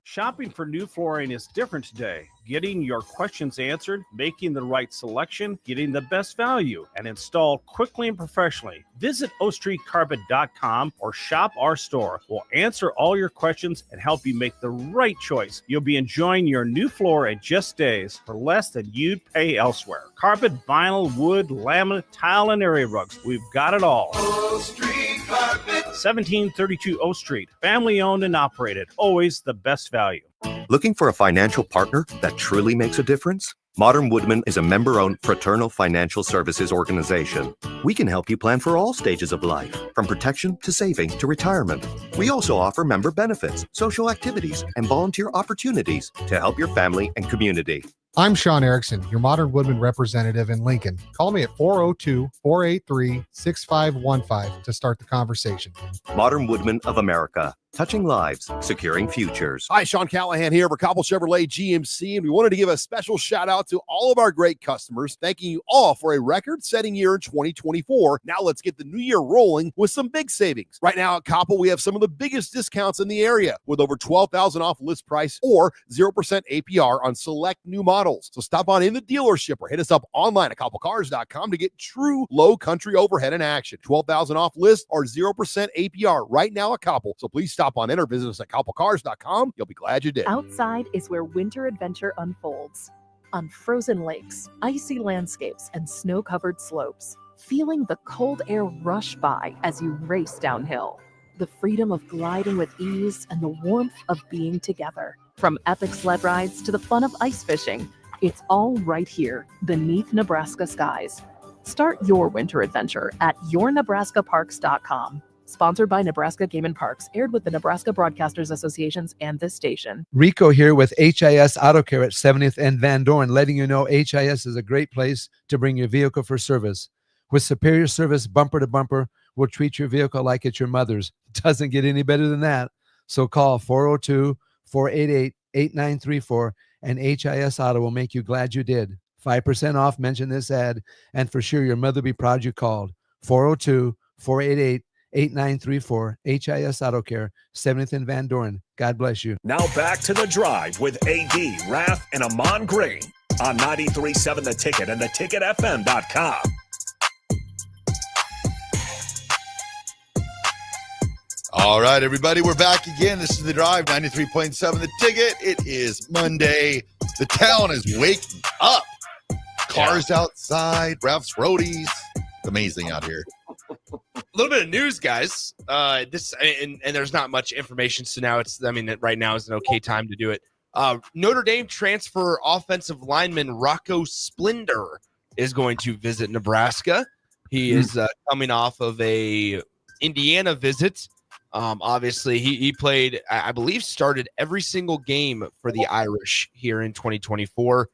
Shopping for new flooring is different today. Getting your questions answered, making the right selection, getting the best value, and installed quickly and professionally. Visit ostreetcarpet.com or shop our store. We'll answer all your questions and help you make the right choice. You'll be enjoying your new floor in just days for less than you'd pay elsewhere. Carpet, vinyl, wood, laminate, tile, and area rugs. We've got it all. O Street Carpet. 1732 O Street. Family owned and operated. Always the best value. Looking for a financial partner that truly makes a difference? Modern Woodman is a member-owned fraternal financial services organization. We can help you plan for all stages of life, from protection to saving to retirement. We also offer member benefits, social activities, and volunteer opportunities to help your family and community. I'm Sean Erickson, your Modern Woodman representative in Lincoln. Call me at 402-483-6515 to start the conversation. Modern Woodman of America. Touching lives, securing futures. Hi, Sean Callahan here for Cobble Chevrolet GMC, and we wanted to give a special shout out to all of our great customers, thanking you all for a record-setting year in 2024. Now let's get the new year rolling with some big savings. Right now at Cobble, we have some of the biggest discounts in the area with over $12,000 off list price or 0% APR on select new models. So stop on in the dealership or hit us up online at cobblecars.com to get true low country overhead in action. $12,000 off list or 0% APR right now at Cobble. So please stop on in or visit us at cobblecars.com. You'll be glad you did. Outside is where winter adventure unfolds. On frozen lakes, icy landscapes, and snow-covered slopes. Feeling the cold air rush by as you race downhill. The freedom of gliding with ease and the warmth of being together. From epic sled rides to the fun of ice fishing, it's all right here beneath Nebraska skies. Start your winter adventure at yournebraskaparks.com. Sponsored by Nebraska Game and Parks, aired with the Nebraska Broadcasters Associations and this station. Rico here with HIS Auto Care at 70th and Van Dorn, letting you know HIS is a great place to bring your vehicle for service. With superior service, bumper to bumper, we'll treat your vehicle like it's your mother's. It doesn't get any better than that. So call 402-488-8934 and HIS Auto will make you glad you did. 5% off, mention this ad, and for sure your mother will be proud you called. 402-488-8934, HIS Auto Care, 70th and Van Dorn. God bless you. Now back to The Drive with AD, Raff, and Ahman Green on 93.7 The Ticket and theticketfm.com. All right, everybody, we're back again. This is The Drive, 93.7 The Ticket. It is Monday. The town is waking up. Cars outside, Raff's roadies. Amazing out here. A little bit of news, guys. And there's not much information, so now right now is an okay time to do it. Notre Dame transfer offensive lineman Rocco Splendor is going to visit Nebraska. He is coming off of a Indiana visit. Obviously, he played, I believe, started every single game for the Irish here in 2024.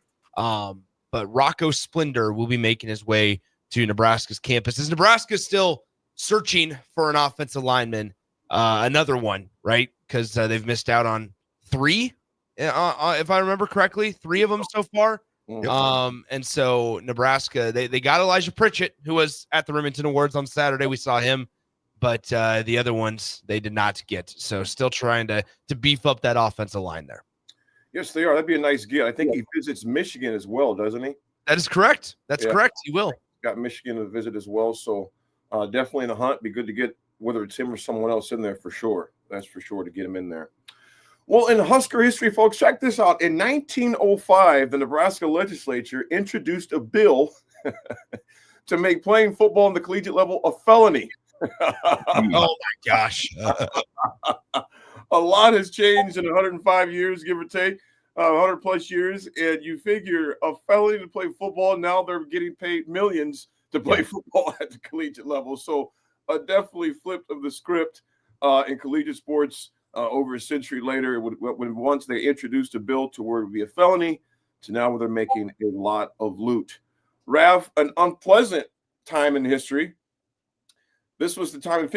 But Rocco Splendor will be making his way to Nebraska's campus. Is Nebraska still searching for an offensive lineman? Another one, right? Because they've missed out on three, if I remember correctly, three of them so far. And so Nebraska, they got Elijah Pritchett, who was at the Remington Awards on Saturday. We saw him. But the other ones they did not get. So still trying to beef up that offensive line there. Yes, they are. That'd be a nice get. I think he visits Michigan as well, doesn't he? That is correct. That's correct. He will. Got Michigan to visit as well. So definitely in the hunt. Be good to get whether it's him or someone else in there for sure. That's for sure to get him in there. Well, in Husker history, folks, check this out. In 1905, the Nebraska legislature introduced a bill to make playing football on the collegiate level a felony. Oh my gosh. A lot has changed in 105 years, give or take, 100 plus years. And you figure a felony to play football, now they're getting paid millions to play football at the collegiate level. So definitely flipped of the script in collegiate sports over a century later. When once they introduced a bill to where it would be a felony to now where they're making a lot of loot. Raff, an unpleasant time in history. This was the time in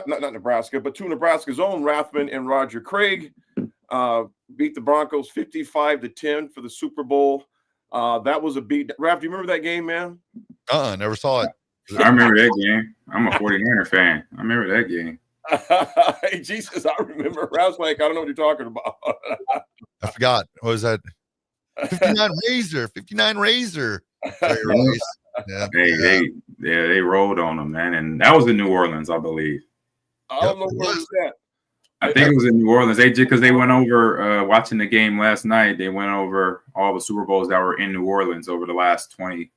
not Nebraska, but two Nebraska's own Rathman and Roger Craig beat the Broncos 55-10 for the Super Bowl. That was a beat. Raff, do you remember that game, man? Never saw it. I remember that game. I'm a 49er fan. I remember that game. Hey, Jesus, I remember. Raff's like, I don't know what you're talking about. I forgot. What was that? 59 Razor. Yeah. They rolled on them, man, and that was in New Orleans, I believe. I don't know where was that. I think it was in New Orleans. Because they went over watching the game last night. They went over all the Super Bowls that were in New Orleans over the last 30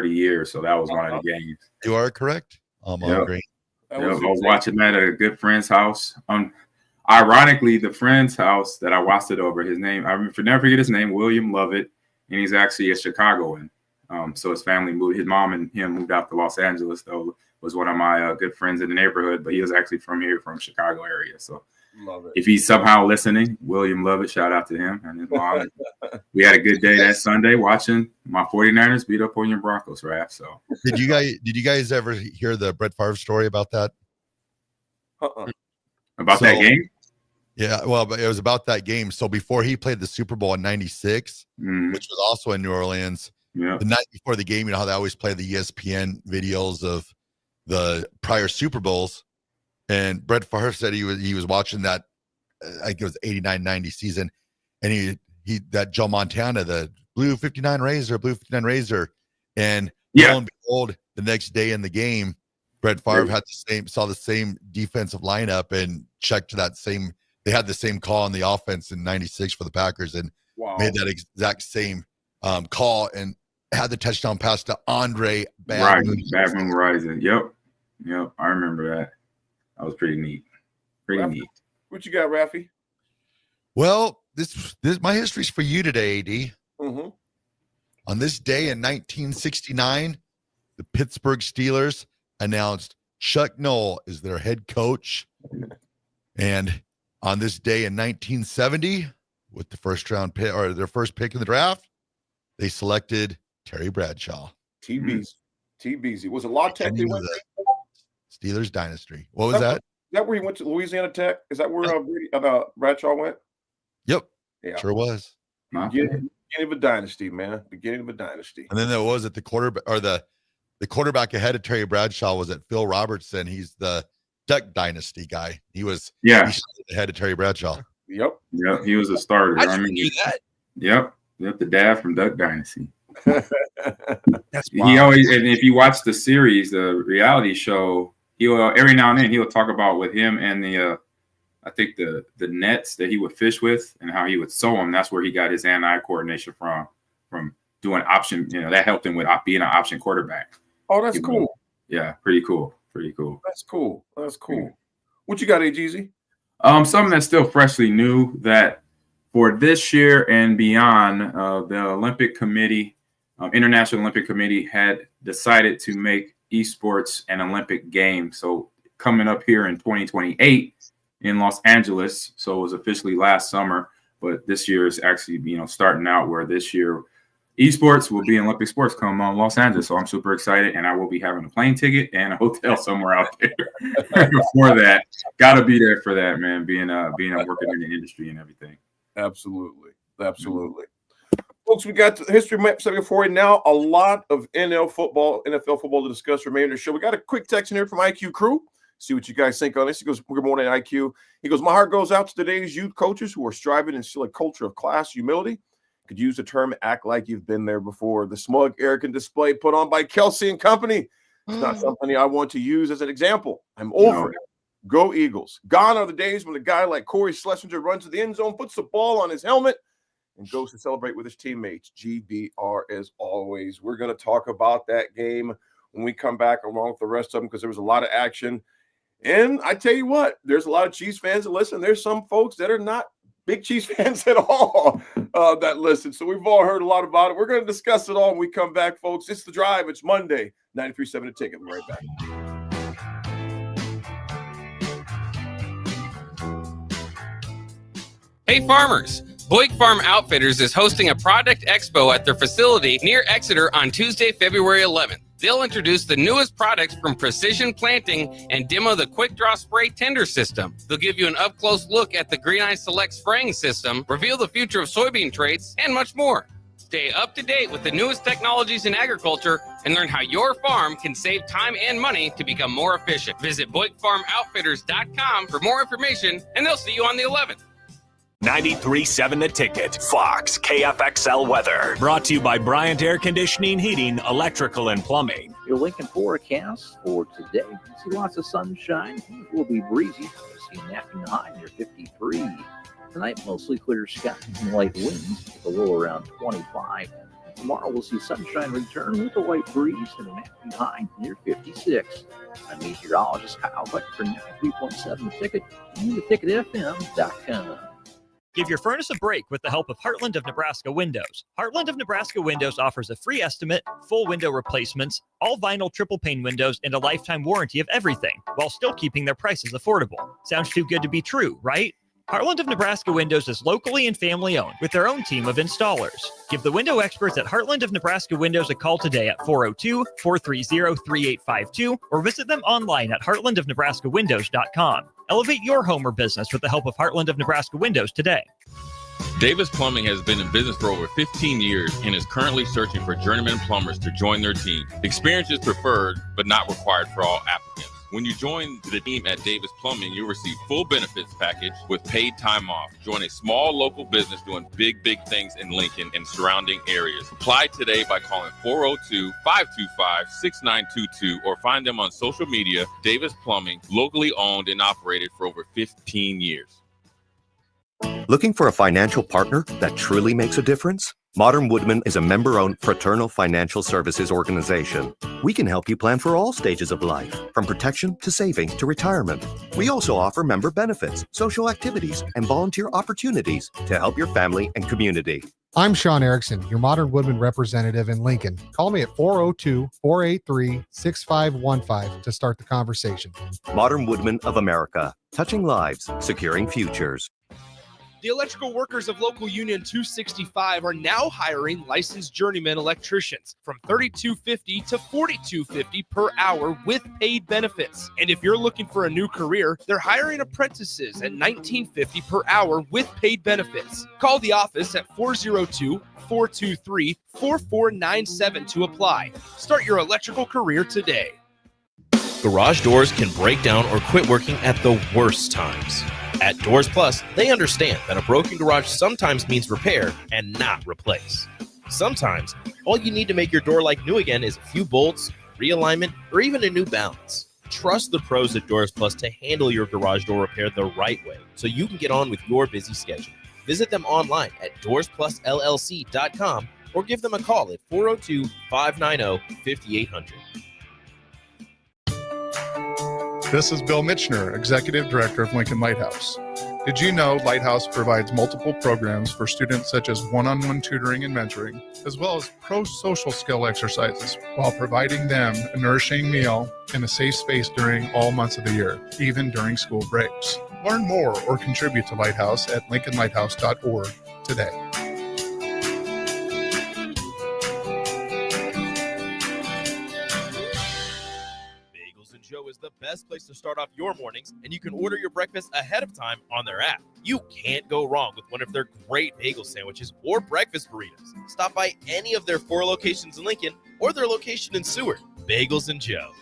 years. So that was one of the games. You are correct. Great. I was watching that at a good friend's house. Ironically, the friend's house that I watched it over, his name, I never forget his name, William Lovett, and he's actually a Chicagoan. So his family moved, his mom and him moved out to Los Angeles, though, was one of my good friends in the neighborhood, but he was actually from here, from Chicago area. So if he's somehow listening, William Lovett, shout out to him and his mom. We had a good day that Sunday watching my 49ers beat up on your Broncos, Raff. So did you guys ever hear the Brett Favre story about that? About that game? Yeah, well, but it was about that game. So before he played the Super Bowl in '96, which was also in New Orleans, the night before the game, you know how they always play the ESPN videos of the prior Super Bowls, and Brett Favre said he was watching that, I think it was 89-90 season, and he that Joe Montana, the blue 59 razor, and lo and behold, the next day in the game, Brett Favre saw the same defensive lineup and checked that same. They had the same call on the offense in '96 for the Packers, and made that exact same call and had the touchdown pass to Andre Bad Moon Rising. Yep. I remember that. That was pretty neat. Neat. What you got, Raffy? Well, this my history's for you today, AD. Mm-hmm. On this day in 1969, the Pittsburgh Steelers announced Chuck Noll is their head coach, and on this day in 1970, with the first round pick or their first pick in the draft, they selected Terry Bradshaw. T-Beezy. Was it La Tech they went to? Steelers dynasty. What was that? Is that where he went to Louisiana Tech? Is that where Bradshaw went? Yep. Yeah. Sure was. Beginning of a dynasty, man. Beginning of a dynasty. And then there was the quarterback or the quarterback ahead of Terry Bradshaw was Phil Robertson. He's the Duck Dynasty guy. He was ahead of Terry Bradshaw. Yep. He was a starter. I knew that. Yep, the dad from Duck Dynasty. That's wild. He always, and if you watch the series, the reality show, he will every now and then he'll talk about with him and the I think the nets that he would fish with and how he would sew them. That's where he got his hand-eye coordination from doing option. That helped him with being an option quarterback. Oh, that's cool. Yeah, pretty cool. That's cool. What you got, AGZ? Something that's still freshly new that for this year and beyond, the Olympic Committee, International Olympic Committee had decided to make esports an Olympic game. So coming up here in 2028 in Los Angeles. So it was officially last summer, but this year is actually, starting out where this year esports will be Olympic sports come on Los Angeles. So I'm super excited, and I will be having a plane ticket and a hotel somewhere out there for that. Got to be there for that, man. Being working in the industry and everything. Absolutely. Folks, we got the history map 74 now. A lot of NFL football to discuss remaining of the show. We got a quick text in here from IQ Crew. See what you guys think on this. He goes, "Good morning, IQ." He goes, "My heart goes out to today's youth coaches who are striving to instill a culture of class, humility. Could use the term act like you've been there before. The smug, arrogant display put on by Kelsey and company. It's not something I want to use as an example. I'm over it. Go Eagles. Gone are the days when a guy like Corey Schlesinger runs to the end zone, puts the ball on his helmet, and goes to celebrate with his teammates. GBR as always." We're going to talk about that game when we come back along with the rest of them because there was a lot of action. And I tell you what, there's a lot of Chiefs fans that listen. There's some folks that are not big Chiefs fans at all that listen. So we've all heard a lot about it. We're going to discuss it all when we come back, folks. It's The Drive. It's Monday, 93.7 The Ticket. We'll be right back. Hey farmers, Boyd Farm Outfitters is hosting a product expo at their facility near Exeter on Tuesday, February 11th. They'll introduce the newest products from Precision Planting and demo the Quick Draw Spray Tender System. They'll give you an up-close look at the Green Eye Select Spraying System, reveal the future of soybean traits, and much more. Stay up to date with the newest technologies in agriculture and learn how your farm can save time and money to become more efficient. Visit BoydFarmOutfitters.com for more information, and they'll see you on the 11th. 93.7 The Ticket, Fox, KFXL weather. Brought to you by Bryant Air Conditioning, Heating, Electrical, and Plumbing. Your Lincoln forecast for today. You see lots of sunshine. It will be breezy. You see napping high near 53. Tonight, mostly clear skies and light winds with a low around 25. Tomorrow, we'll see sunshine return with a light breeze and a napping high near 56. I'm meteorologist Kyle Hutt for 93.7 The Ticket and theticketfm.com. Give your furnace a break with the help of Heartland of Nebraska Windows. Heartland of Nebraska Windows offers a free estimate, full window replacements, all vinyl triple pane windows, and a lifetime warranty of everything, while still keeping their prices affordable. Sounds too good to be true, right? Heartland of Nebraska Windows is locally and family owned with their own team of installers. Give the window experts at Heartland of Nebraska Windows a call today at 402-430-3852 or visit them online at heartlandofnebraskawindows.com. Elevate your home or business with the help of Heartland of Nebraska Windows today. Davis Plumbing has been in business for over 15 years and is currently searching for journeyman plumbers to join their team. Experience is preferred, but not required for all applicants. When you join the team at Davis Plumbing, you'll receive full benefits package with paid time off. Join a small local business doing big things in Lincoln and surrounding areas. Apply today by calling 402-525-6922 or find them on social media. Davis Plumbing, locally owned and operated for over 15 years. Looking for a financial partner that truly makes a difference? Modern Woodman is a member-owned fraternal financial services organization. We can help you plan for all stages of life, from protection to saving to retirement. We also offer member benefits, social activities, and volunteer opportunities to help your family and community. I'm Sean Erickson, your Modern Woodman representative in Lincoln. Call me at 402-483-6515 to start the conversation. Modern Woodman of America, touching lives, securing futures. The electrical workers of Local Union 265 are now hiring licensed journeyman electricians from $32.50 to $42.50 per hour with paid benefits. And if you're looking for a new career, they're hiring apprentices at $19.50 per hour with paid benefits. Call the office at 402-423-4497 to apply. Start your electrical career today. Garage doors can break down or quit working at the worst times. At Doors Plus, they understand that a broken garage sometimes means repair and not replace. Sometimes, all you need to make your door like new again is a few bolts, realignment, or even a new balance. Trust the pros at Doors Plus to handle your garage door repair the right way so you can get on with your busy schedule. Visit them online at doorsplusllc.com or give them a call at 402-590-5800. This is Bill Mitchner, Executive Director of Lincoln Lighthouse. Did you know Lighthouse provides multiple programs for students such as one-on-one tutoring and mentoring, as well as pro-social skill exercises, while providing them a nourishing meal and a safe space during all months of the year, even during school breaks? Learn more or contribute to Lighthouse at lincolnlighthouse.org today. Joe is the best place to start off your mornings, and you can order your breakfast ahead of time on their app. You can't go wrong with one of their great bagel sandwiches or breakfast burritos. Stop by any of their 4 locations in Lincoln or their location in Seward. Bagels and Joe.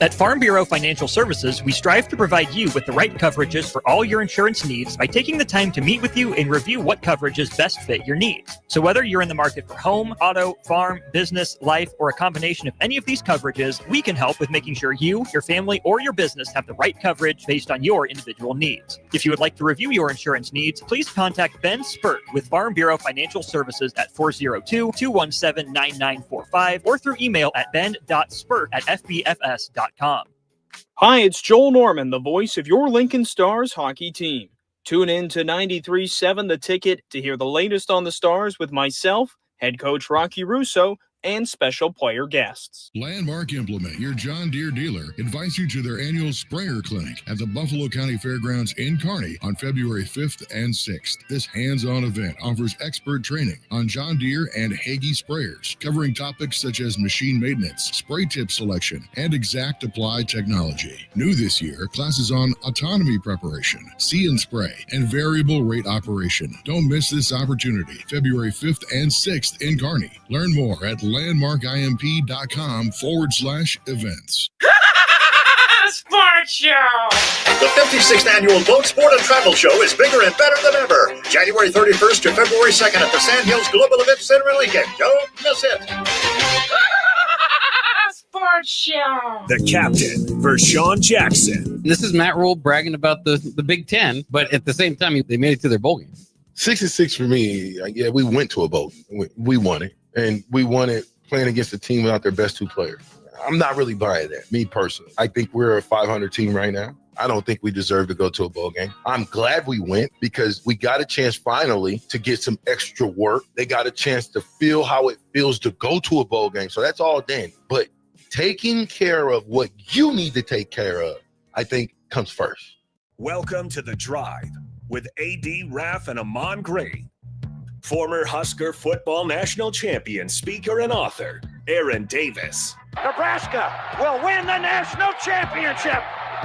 At Farm Bureau Financial Services, we strive to provide you with the right coverages for all your insurance needs by taking the time to meet with you and review what coverages best fit your needs. So whether you're in the market for home, auto, farm, business, life, or a combination of any of these coverages, we can help with making sure you, your family, or your business have the right coverage based on your individual needs. If you would like to review your insurance needs, please contact Ben Spurt with Farm Bureau Financial Services at 402-217-9945 or through email at ben.spurt@fbfs.com. Hi, it's Joel Norman, the voice of your Lincoln Stars hockey team. Tune in to 93.7 The Ticket to hear the latest on the Stars with myself, head coach Rocky Russo, and special player guests. Landmark Implement, your John Deere dealer, invites you to their annual sprayer clinic at the Buffalo County Fairgrounds in Kearney on February 5th and 6th. This hands-on event offers expert training on John Deere and Hagee sprayers, covering topics such as machine maintenance, spray tip selection, and exact applied technology. New this year, classes on autonomy preparation, see and spray, and variable rate operation. Don't miss this opportunity, February 5th and 6th in Kearney. Learn more at landmarkimp.com/events. Sports Show! The 56th Annual Boat Sport and Travel Show is bigger and better than ever. January 31st to February 2nd at the Sand Hills Global Event Center in Lincoln. Don't miss it. Sports Show! The captain, Vershawn Jackson. This is Matt Rule bragging about the Big Ten, but at the same time, they made it to their bowl game. 66 for me, yeah, we went to a bowl. We won it. And we won it playing against a team without their best 2 players. I'm not really buying that, me personally. I think we're a 500 team right now. I don't think we deserve to go to a bowl game. I'm glad we went because we got a chance finally to get some extra work. They got a chance to feel how it feels to go to a bowl game. So that's all done. But taking care of what you need to take care of, I think, comes first. Welcome to The Drive with AD Raff and Ahman Green. Former Husker football national champion, speaker, and author, Aaron Davis. Nebraska will win the national championship.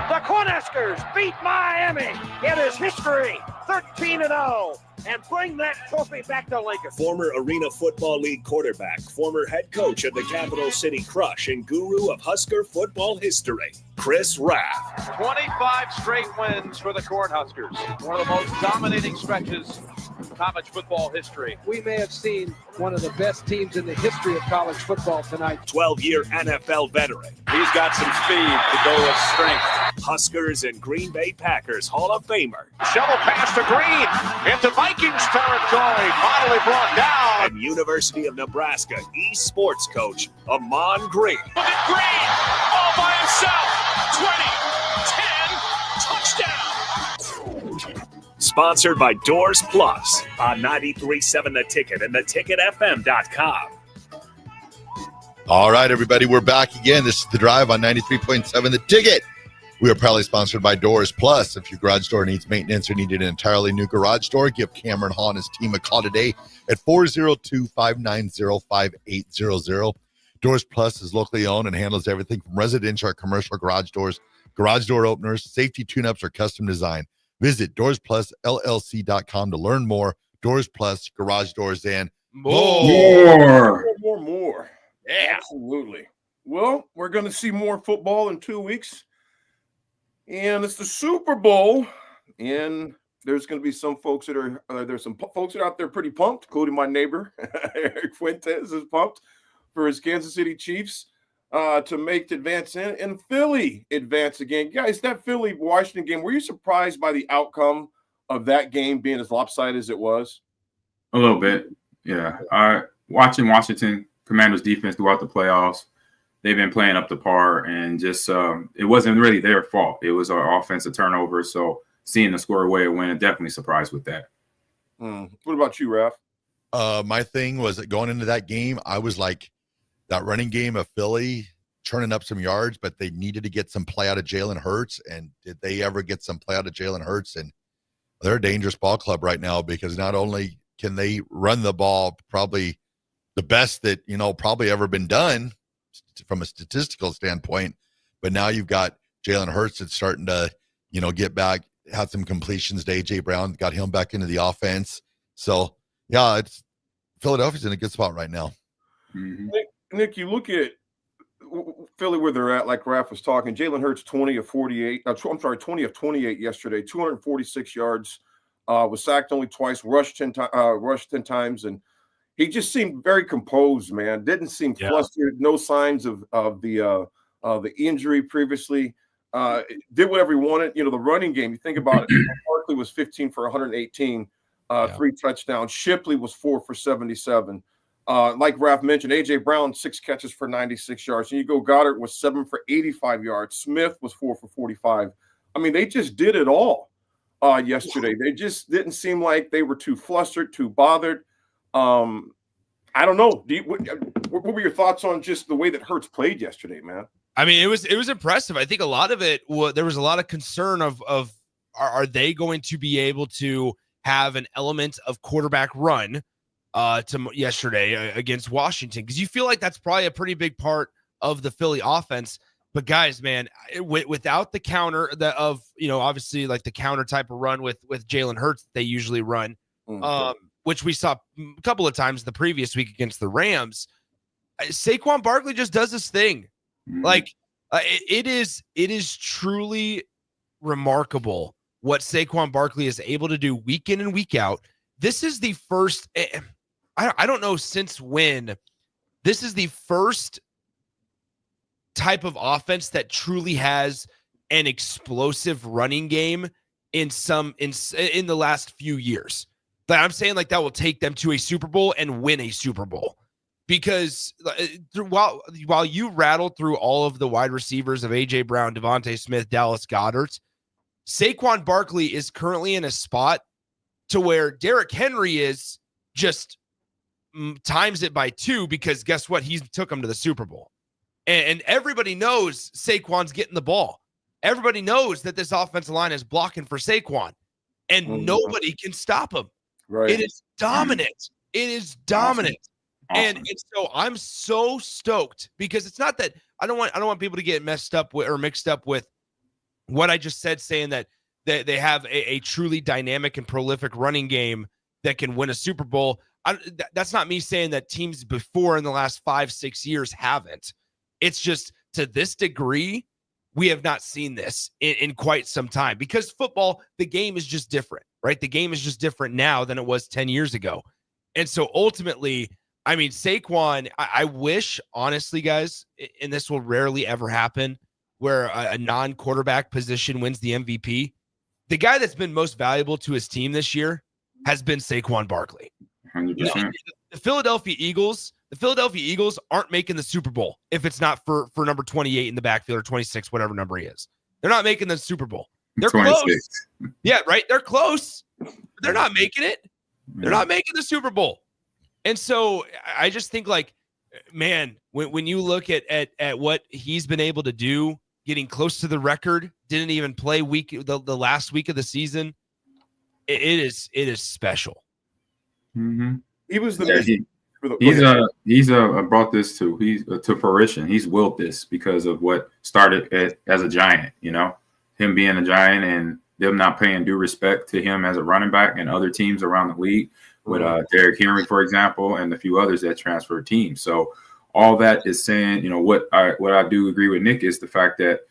The Cornhuskers beat Miami. It is history, 13-0, and bring that trophy back to Lincoln. Former Arena Football League quarterback, former head coach of the Capital City Crush, and guru of Husker football history, Chris Raff. 25 straight wins for the Cornhuskers. One of the most dominating stretches in college football history. We may have seen one of the best teams in the history of college football tonight. 12-year NFL veteran. He's got some speed to go with strength. Huskers and Green Bay Packers Hall of Famer. Shovel pass to Green into Vikings territory. Finally brought down. And University of Nebraska East sports coach, Ahman Green. Look at Green all by himself. 20, 10, touchdown. Sponsored by Doors Plus on 93.7 The Ticket and theticketfm.com. All right, everybody, we're back again. This is The Drive on 93.7 The Ticket. We are proudly sponsored by Doors Plus. If your garage door needs maintenance or needed an entirely new garage door, give Cameron Hall and his team a call today at 402-590-5800. Doors Plus is locally owned and handles everything from residential or commercial garage doors, garage door openers, safety tune-ups, or custom design. Visit DoorsPlusLLC.com to learn more. Doors Plus, garage doors, and More. Yeah. Absolutely. Well, we're going to see more football in 2 weeks. And it's the Super Bowl. And there's going to be some folks that are, there's some folks that are out there pretty pumped, including my neighbor, Eric Fuentes is pumped for his Kansas City Chiefs to make the advance in, and Philly advance again. Guys, that Philly-Washington game, were you surprised by the outcome of that game being as lopsided as it was? A little bit, yeah. Watching Washington Commanders defense throughout the playoffs, they've been playing up to par, and just it wasn't really their fault. It was our offensive turnover, so seeing the score away a win, definitely surprised with that. What about you, Raff? My thing was that going into that game, I was like, that running game of Philly churning up some yards, but they needed to get some play out of Jalen Hurts. And did they ever get some play out of Jalen Hurts? And they're a dangerous ball club right now, because not only can they run the ball, probably the best that, probably ever been done from a statistical standpoint, but now you've got Jalen Hurts that's starting to, get back, had some completions to A.J. Brown, got him back into the offense. So, yeah, Philadelphia's in a good spot right now. Mm-hmm. Nick, you look at Philly where they're at, like Raff was talking. Jalen Hurts 20 of 28 yesterday, 246 yards, was sacked only twice, rushed 10 times, and he just seemed very composed, man. Didn't seem flustered, no signs of the injury previously. Did whatever he wanted. The running game, you think about it, Barkley was 15 for 118, 3 touchdowns. Shipley was 4 for 77. Like Raff mentioned, A.J. Brown, 6 catches for 96 yards. And you go Goddard was 7 for 85 yards. Smith was 4 for 45. I mean, they just did it all yesterday. They just didn't seem like they were too flustered, too bothered. I don't know. What were your thoughts on just the way that Hurts played yesterday, man? I mean, it was impressive. I think a lot of it, there was a lot of concern of are they going to be able to have an element of quarterback run to yesterday against Washington, because you feel like that's probably a pretty big part of the Philly offense. But guys, man, without the counter obviously like the counter type of run with Jalen Hurts they usually run, which we saw a couple of times the previous week against the Rams, Saquon Barkley just does this thing. Like it is truly remarkable what Saquon Barkley is able to do week in and week out. This is the first, I don't know since when, this is the first type of offense that truly has an explosive running game in the last few years. But I'm saying like that will take them to a Super Bowl and win a Super Bowl, because while you rattled through all of the wide receivers of A.J. Brown, Devontae Smith, Dallas Goedert, Saquon Barkley is currently in a spot to where Derrick Henry is just times it by 2, because guess what? He took him to the Super Bowl. And everybody knows Saquon's getting the ball. Everybody knows that this offensive line is blocking for Saquon. and nobody can stop him. Right. It is dominant. It is dominant. Awesome. And so I'm so stoked because it's not that I don't want people to get mixed up with what I just said, saying that they have a truly dynamic and prolific running game that can win a Super Bowl. That's not me saying that teams before in the last 5-6 years haven't. It's just to this degree, we have not seen this in quite some time because football, the game is just different, right? The game is just different now than it was 10 years ago. And so ultimately, I mean, Saquon, I wish, honestly, guys, and this will rarely ever happen, where a non-quarterback position wins the MVP. The guy that's been most valuable to his team this year has been Saquon Barkley. 100%. The Philadelphia Eagles aren't making the Super Bowl if it's not for number 28 in the backfield or 26, whatever number he is. They're not making the Super Bowl. They're 26. close. Yeah, right. They're close. They're not making it. They're not making the Super Bowl. And so I just think, like, man, when you look at what he's been able to do, getting close to the record, didn't even play the last week of the season. It is special. Mm-hmm. He was the he's brought this to fruition. He's willed this because of what started as a Giant, him being a Giant and them not paying due respect to him as a running back and other teams around the league with Derrick Henry, for example, and a few others that transferred teams. So all that is saying, what I do agree with Nick is the fact that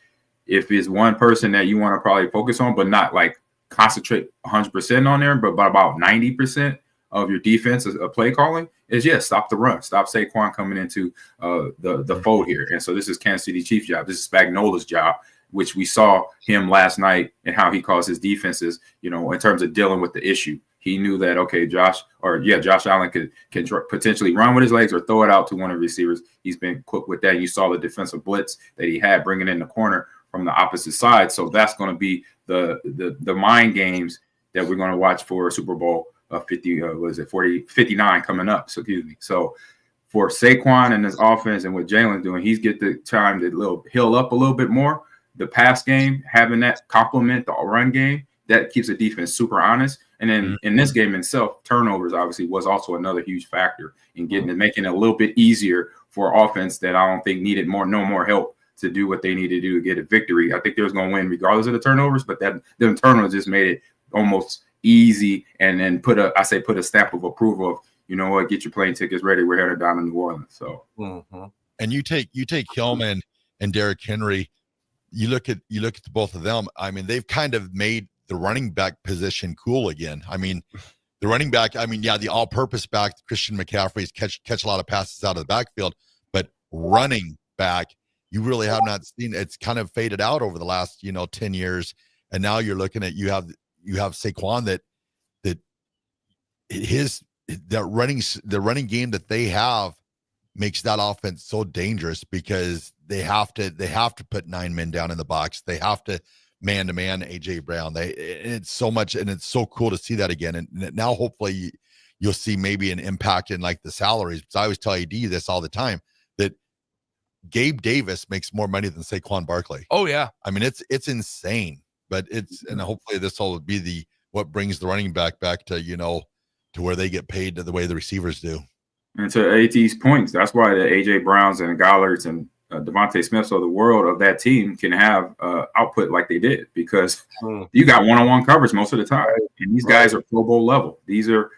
if it's one person that you want to probably focus on, but not like concentrate 100% on there, but about 90% of your defense is play calling is stop the run, stop Saquon coming into the fold here. And so this is Kansas City Chiefs' job. This is Spagnola's job, which we saw him last night and how he calls his defenses, in terms of dealing with the issue. He knew that, okay, Josh Allen can potentially run with his legs or throw it out to one of the receivers. He's been quick with that. You saw the defensive blitz that he had bringing in the corner from the opposite side. So that's going to be the mind games that we're going to watch for Super Bowl 59 coming up. So excuse me. So for Saquon and his offense and what Jalen's doing, he's get the time to heal up a little bit more. The pass game, having that complement the run game, that keeps the defense super honest. And then in this game itself, turnovers obviously was also another huge factor in making it a little bit easier for offense that I don't think needed no more help to do what they need to do to get a victory. I think they was going to win regardless of the turnovers, but them turnovers just made it almost easy and then put a stamp of approval of, get your plane tickets ready. We're headed down to New Orleans. So, and you take Hillman and Derrick Henry. You look at the both of them. I mean, they've kind of made the running back position cool again. I mean, the running back. The all-purpose back, Christian McCaffrey's catch a lot of passes out of the backfield, but running back, you really have not seen. It's kind of faded out over the last 10 years, and now you're looking at you have Saquon that the running game that they have makes that offense so dangerous because they have to put 9 men down in the box. They have to man-to-man AJ Brown. It's so much, and it's so cool to see that again. And now hopefully you'll see maybe an impact in like the salaries. Because I always tell AD this all the time that Gabe Davis makes more money than Saquon Barkley. Oh yeah. I mean, it's insane, but and hopefully this will be what brings the running back to, to where they get paid to the way the receivers do. And to AT's points, that's why the AJ Browns and Gollards and Devontae Smiths of the world of that team can have output like they did because you got one-on-one coverage most of the time. And these guys are Pro Bowl level. These are,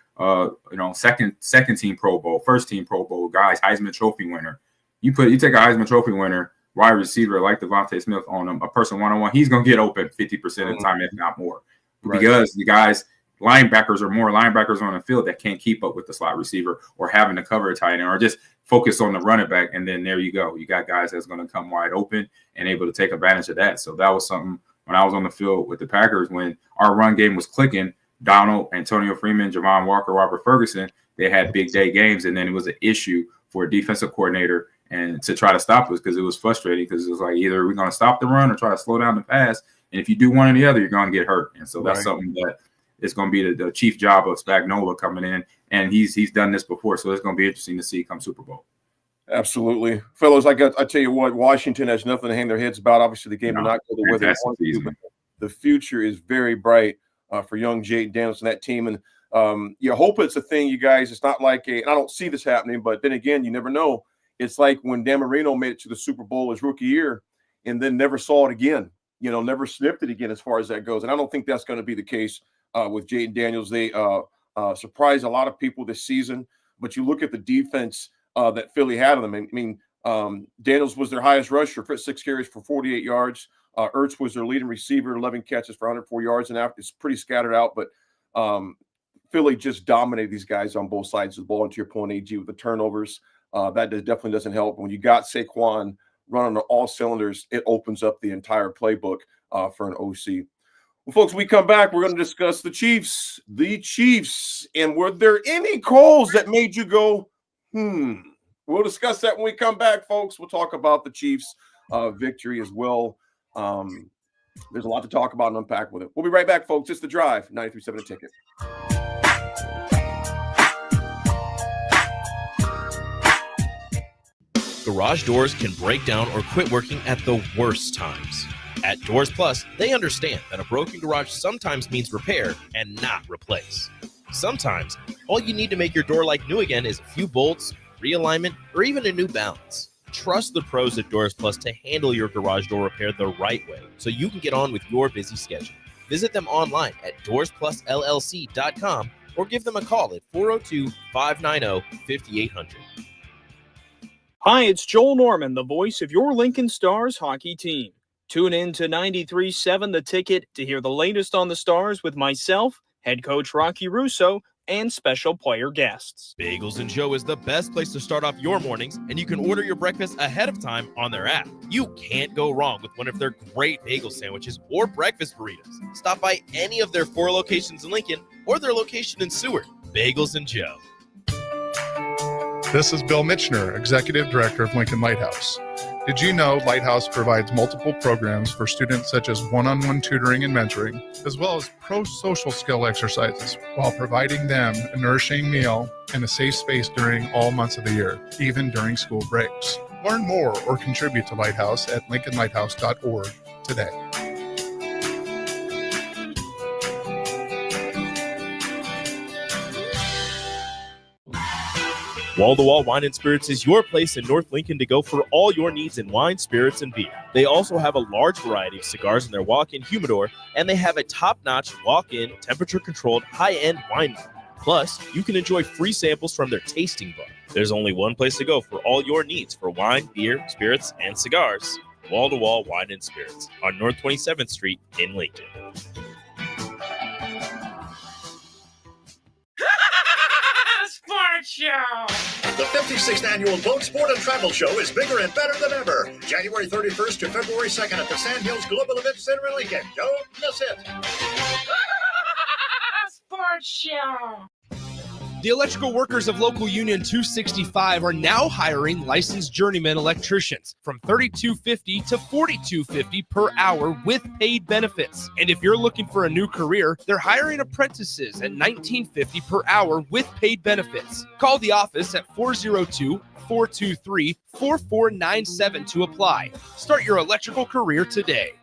second team Pro Bowl, first team Pro Bowl guys, Heisman Trophy winner. You take a Heisman Trophy winner, wide receiver like Devontae Smith on a person one-on-one, he's going to get open 50% of the time, if not more. Because the guys, linebackers are more linebackers on the field that can't keep up with the slot receiver or having to cover a tight end or just focus on the running back. And then there you go. You got guys that's going to come wide open and able to take advantage of that. So that was something when I was on the field with the Packers, when our run game was clicking, Donald, Antonio Freeman, Javon Walker, Robert Ferguson, they had big day games. And then it was an issue for a defensive coordinator and to try to stop us because it was frustrating because it was like either we're going to stop the run or try to slow down the pass. And if you do one or the other, you're going to get hurt. And so that's something that it's going to be the chief job of Spagnuolo coming in. And he's done this before. So it's going to be interesting to see come Super Bowl. Absolutely. Fellows, I tell you what, Washington has nothing to hang their heads about. Obviously, the game will not go the way they want to, but the future is very bright for young Jade Daniels and that team. And you hope it's a thing, you guys. It's not like and I don't see this happening, but then again, you never know. It's like when Dan Marino made it to the Super Bowl his rookie year and then never saw it again, never sniffed it again as far as that goes. And I don't think that's going to be the case with Jade Daniels. They surprised a lot of people this season, but you look at the defense that Philly had on them. I mean, Daniels was their highest rusher, 6 carries for 48 yards. Ertz was their leading receiver, 11 catches for 104 yards. And it's pretty scattered out, but Philly just dominated these guys on both sides of the ball. And to your point, AG, with the turnovers, that definitely doesn't help. When you got Saquon running on all cylinders, it opens up the entire playbook for an OC. Well, folks, we come back, we're going to discuss the Chiefs. And were there any calls that made you go, We'll discuss that when we come back, folks. We'll talk about the Chiefs' victory as well. There's a lot to talk about and unpack with it. We'll be right back, folks. It's The Drive, 93.7 The Ticket. Garage doors can break down or quit working at the worst times. At Doors Plus, they understand that a broken garage sometimes means repair and not replace. Sometimes, all you need to make your door like new again is a few bolts, realignment, or even a new balance. Trust the pros at Doors Plus to handle your garage door repair the right way so you can get on with your busy schedule. Visit them online at doorsplusllc.com or give them a call at 402-590-5800. Hi, it's Joel Norman, the voice of your Lincoln Stars hockey team. Tune in to 93.7 The Ticket to hear the latest on the Stars with myself, head coach Rocky Russo, and special player guests. Bagels and Joe is the best place to start off your mornings, and you can order your breakfast ahead of time on their app. You can't go wrong with one of their great bagel sandwiches or breakfast burritos. Stop by any of their 4 locations in Lincoln or their location in Seward. Bagels and Joe. This is Bill Mitchner, Executive Director of Lincoln Lighthouse. Did you know Lighthouse provides multiple programs for students such as one-on-one tutoring and mentoring, as well as pro-social skill exercises, while providing them a nourishing meal and a safe space during all months of the year, even during school breaks? Learn more or contribute to Lighthouse at lincolnlighthouse.org today. Wall-to-Wall Wine and Spirits is your place in North Lincoln to go for all your needs in wine, spirits, and beer. They also have a large variety of cigars in their walk-in humidor, and they have a top-notch walk-in, temperature-controlled, high-end wine bar. Plus, you can enjoy free samples from their tasting bar. There's only one place to go for all your needs for wine, beer, spirits, and cigars. Wall-to-Wall Wine and Spirits on North 27th Street in Lincoln. Sports Show! The 56th Annual Boat Sport and Travel Show is bigger and better than ever. January 31st to February 2nd at the Sand Hills Global Event Center in Lincoln. Don't miss it. Sports Show! The electrical workers of Local Union 265 are now hiring licensed journeyman electricians from $32.50 to $42.50 per hour with paid benefits. And if you're looking for a new career, they're hiring apprentices at $19.50 per hour with paid benefits. Call the office at 402-423-4497 to apply. Start your electrical career today.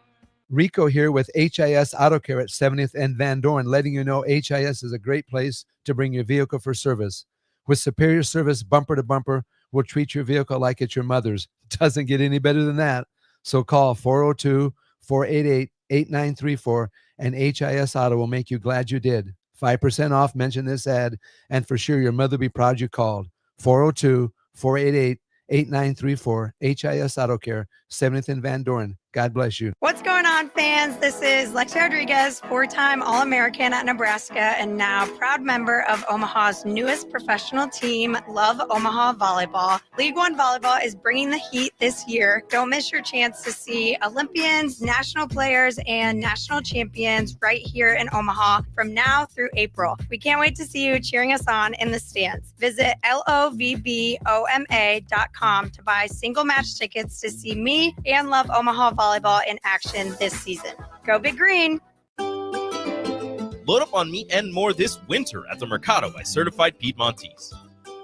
Rico here with HIS Auto Care at 70th and Van Dorn, letting you know HIS is a great place to bring your vehicle for service. With superior service, bumper to bumper, we'll treat your vehicle like it's your mother's. Doesn't get any better than that. So call 402-488-8934 and HIS Auto will make you glad you did. 5% off, mention this ad, and for sure your mother will be proud you called. 402-488-8934, HIS Auto Care, 70th and Van Dorn. God bless you. What's going on, fans? This is Lexi Rodriguez, 4-time All-American at Nebraska and now proud member of Omaha's newest professional team, Love Omaha Volleyball. League One Volleyball is bringing the heat this year. Don't miss your chance to see Olympians, national players, and national champions right here in Omaha from now through April. We can't wait to see you cheering us on in the stands. Visit lovboma.com to buy single match tickets to see me and Love Omaha Volleyball in action this season. Go Big Green! Load up on meat and more this winter at the Mercado by Certified Piedmontese.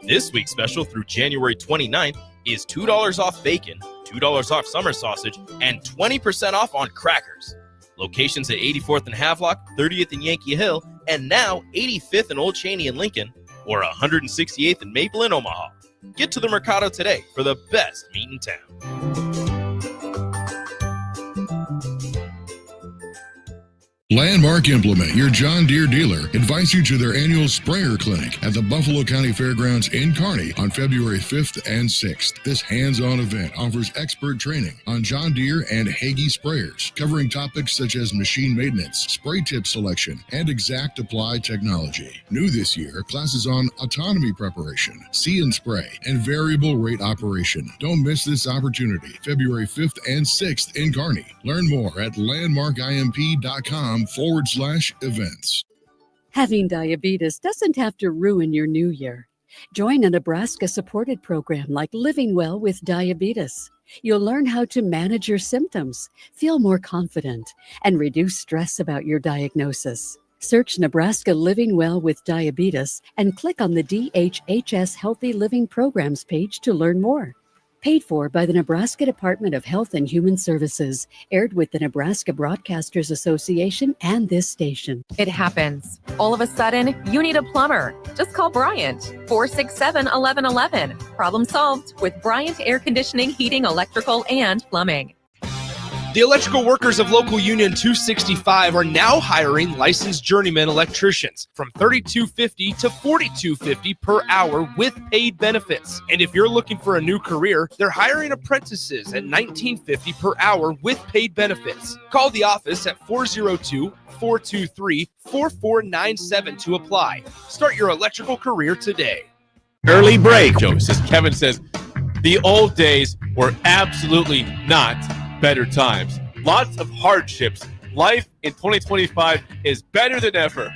This week's special through January 29th is $2 off bacon, $2 off summer sausage, and 20% off on crackers. Locations at 84th and Havelock, 30th and Yankee Hill, and now 85th and Old Cheney in Lincoln, or 168th and Maple in Omaha. Get to the Mercado today for the best meat in town. Landmark Implement, your John Deere dealer, invites you to their annual sprayer clinic at the Buffalo County Fairgrounds in Kearney on February 5th and 6th. This hands-on event offers expert training on John Deere and Hagie sprayers, covering topics such as machine maintenance, spray tip selection, and exact apply technology. New this year, classes on autonomy preparation, see and spray, and variable rate operation. Don't miss this opportunity, February 5th and 6th in Kearney. Learn more at landmarkimp.com/events. Having diabetes doesn't have to ruin your new year. Join a Nebraska-supported program like Living Well with Diabetes. You'll learn how to manage your symptoms, feel more confident, and reduce stress about your diagnosis. Search Nebraska Living Well with Diabetes and click on the DHHS Healthy Living Programs page to learn more. Paid for by the Nebraska Department of Health and Human Services, aired with the Nebraska Broadcasters Association and this station. It happens. All of a sudden, you need a plumber. Just call Bryant, 467-1111. Problem solved with Bryant Air Conditioning, Heating, Electrical, and Plumbing. The electrical workers of Local Union 265 are now hiring licensed journeyman electricians from $32.50 to $42.50 per hour with paid benefits. And if you're looking for a new career, they're hiring apprentices at $19.50 per hour with paid benefits. Call the office at 402-423-4497 to apply. Start your electrical career today. Early break. Joe says, Kevin says, the old days were absolutely not better times. Lots of hardships. Life in 2025 is better than ever.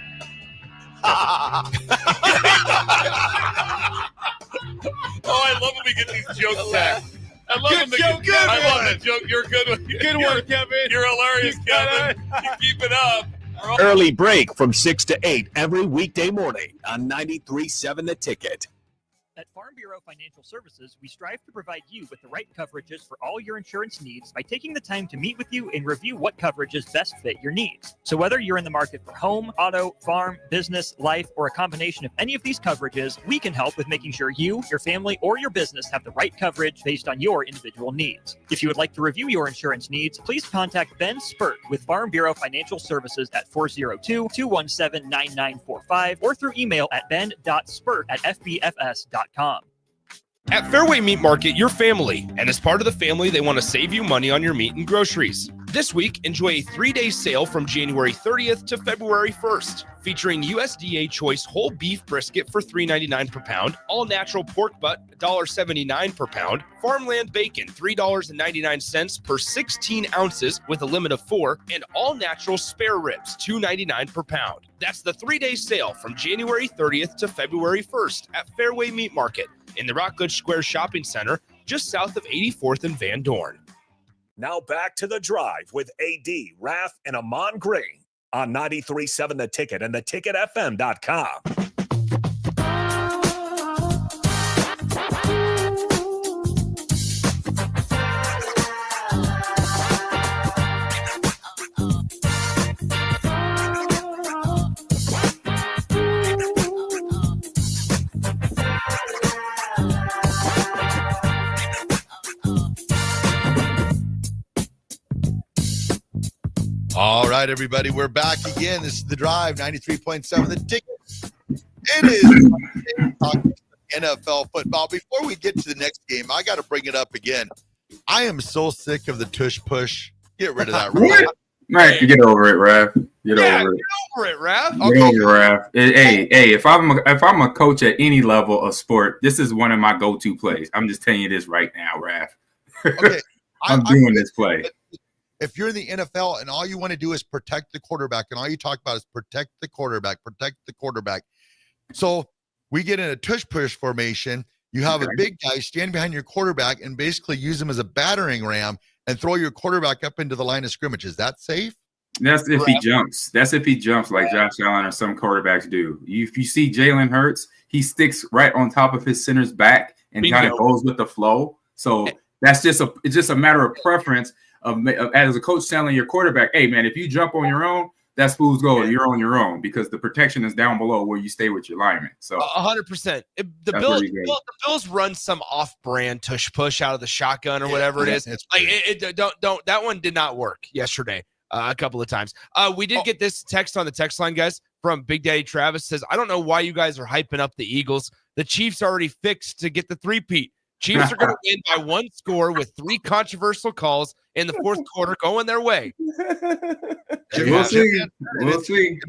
Oh, I love when we get these jokes back. I love them. I love the joke. You're good. Good one, Kevin. You're hilarious, Kevin. You keep it up. Early break from 6 to 8 every weekday morning on 93.7 The Ticket. At Farm Bureau Financial Services, we strive to provide you with the right coverages for all your insurance needs by taking the time to meet with you and review what coverages best fit your needs. So whether you're in the market for home, auto, farm, business, life, or a combination of any of these coverages, we can help with making sure you, your family, or your business have the right coverage based on your individual needs. If you would like to review your insurance needs, please contact Ben Spurt with Farm Bureau Financial Services at 402-217-9945 or through email at ben.spurt@fbfs.com. At Fairway Meat Market, your family, and as part of the family, they want to save you money on your meat and groceries. This week, enjoy a 3-day sale from January 30th to February 1st, featuring USDA Choice whole beef brisket for $3.99 per pound, all-natural pork butt $1.79 per pound, farmland bacon $3.99 per 16 ounces with a limit of 4, and all-natural spare ribs $2.99 per pound. That's the 3-day sale from January 30th to February 1st at Fairway Meat Market in the Rockledge Square Shopping Center, just south of 84th and Van Dorn. Now back to The Drive with AD, Raff, and Ahman Green on 93.7 The Ticket and theticketfm.com. All right, everybody, we're back again. This is The Drive, 93.7 The Ticket. It is talking NFL football. Before we get to the next game, I got to bring it up again. I am so sick of the tush push. Get rid of that. What? Man, get over it, Raff. Get over it. Get over it, Raff. Get over it, Raff. Hey, if I'm a coach at any level of sport, this is one of my go-to plays. I'm just telling you this right now, Raff. Okay, I'm doing this play. If you're in the NFL and all you want to do is protect the quarterback and all you talk about is protect the quarterback. So we get in a tush push formation. You have a big guy stand behind your quarterback and basically use him as a battering ram and throw your quarterback up into the line of scrimmage. Is that safe? That's if he jumps. That's if he jumps like Josh Allen or some quarterbacks do. If you see Jalen Hurts, he sticks right on top of his center's back and kind of goes with the flow. So it's just a matter of preference as a coach telling your quarterback, hey, man, if you jump on your own, that's fool's gold. You're on your own because the protection is down below where you stay with your lineman. So 100%. The Bills run some off-brand tush push out of the shotgun or whatever it is. Don't that one did not work yesterday a couple of times. We did get this text on the text line, guys, from Big Daddy Travis. Says, I don't know why you guys are hyping up the Eagles. The Chiefs already fixed to get the three-peat. Chiefs are going to win by one score with 3 controversial calls in the fourth quarter going their way. We'll see. We'll see.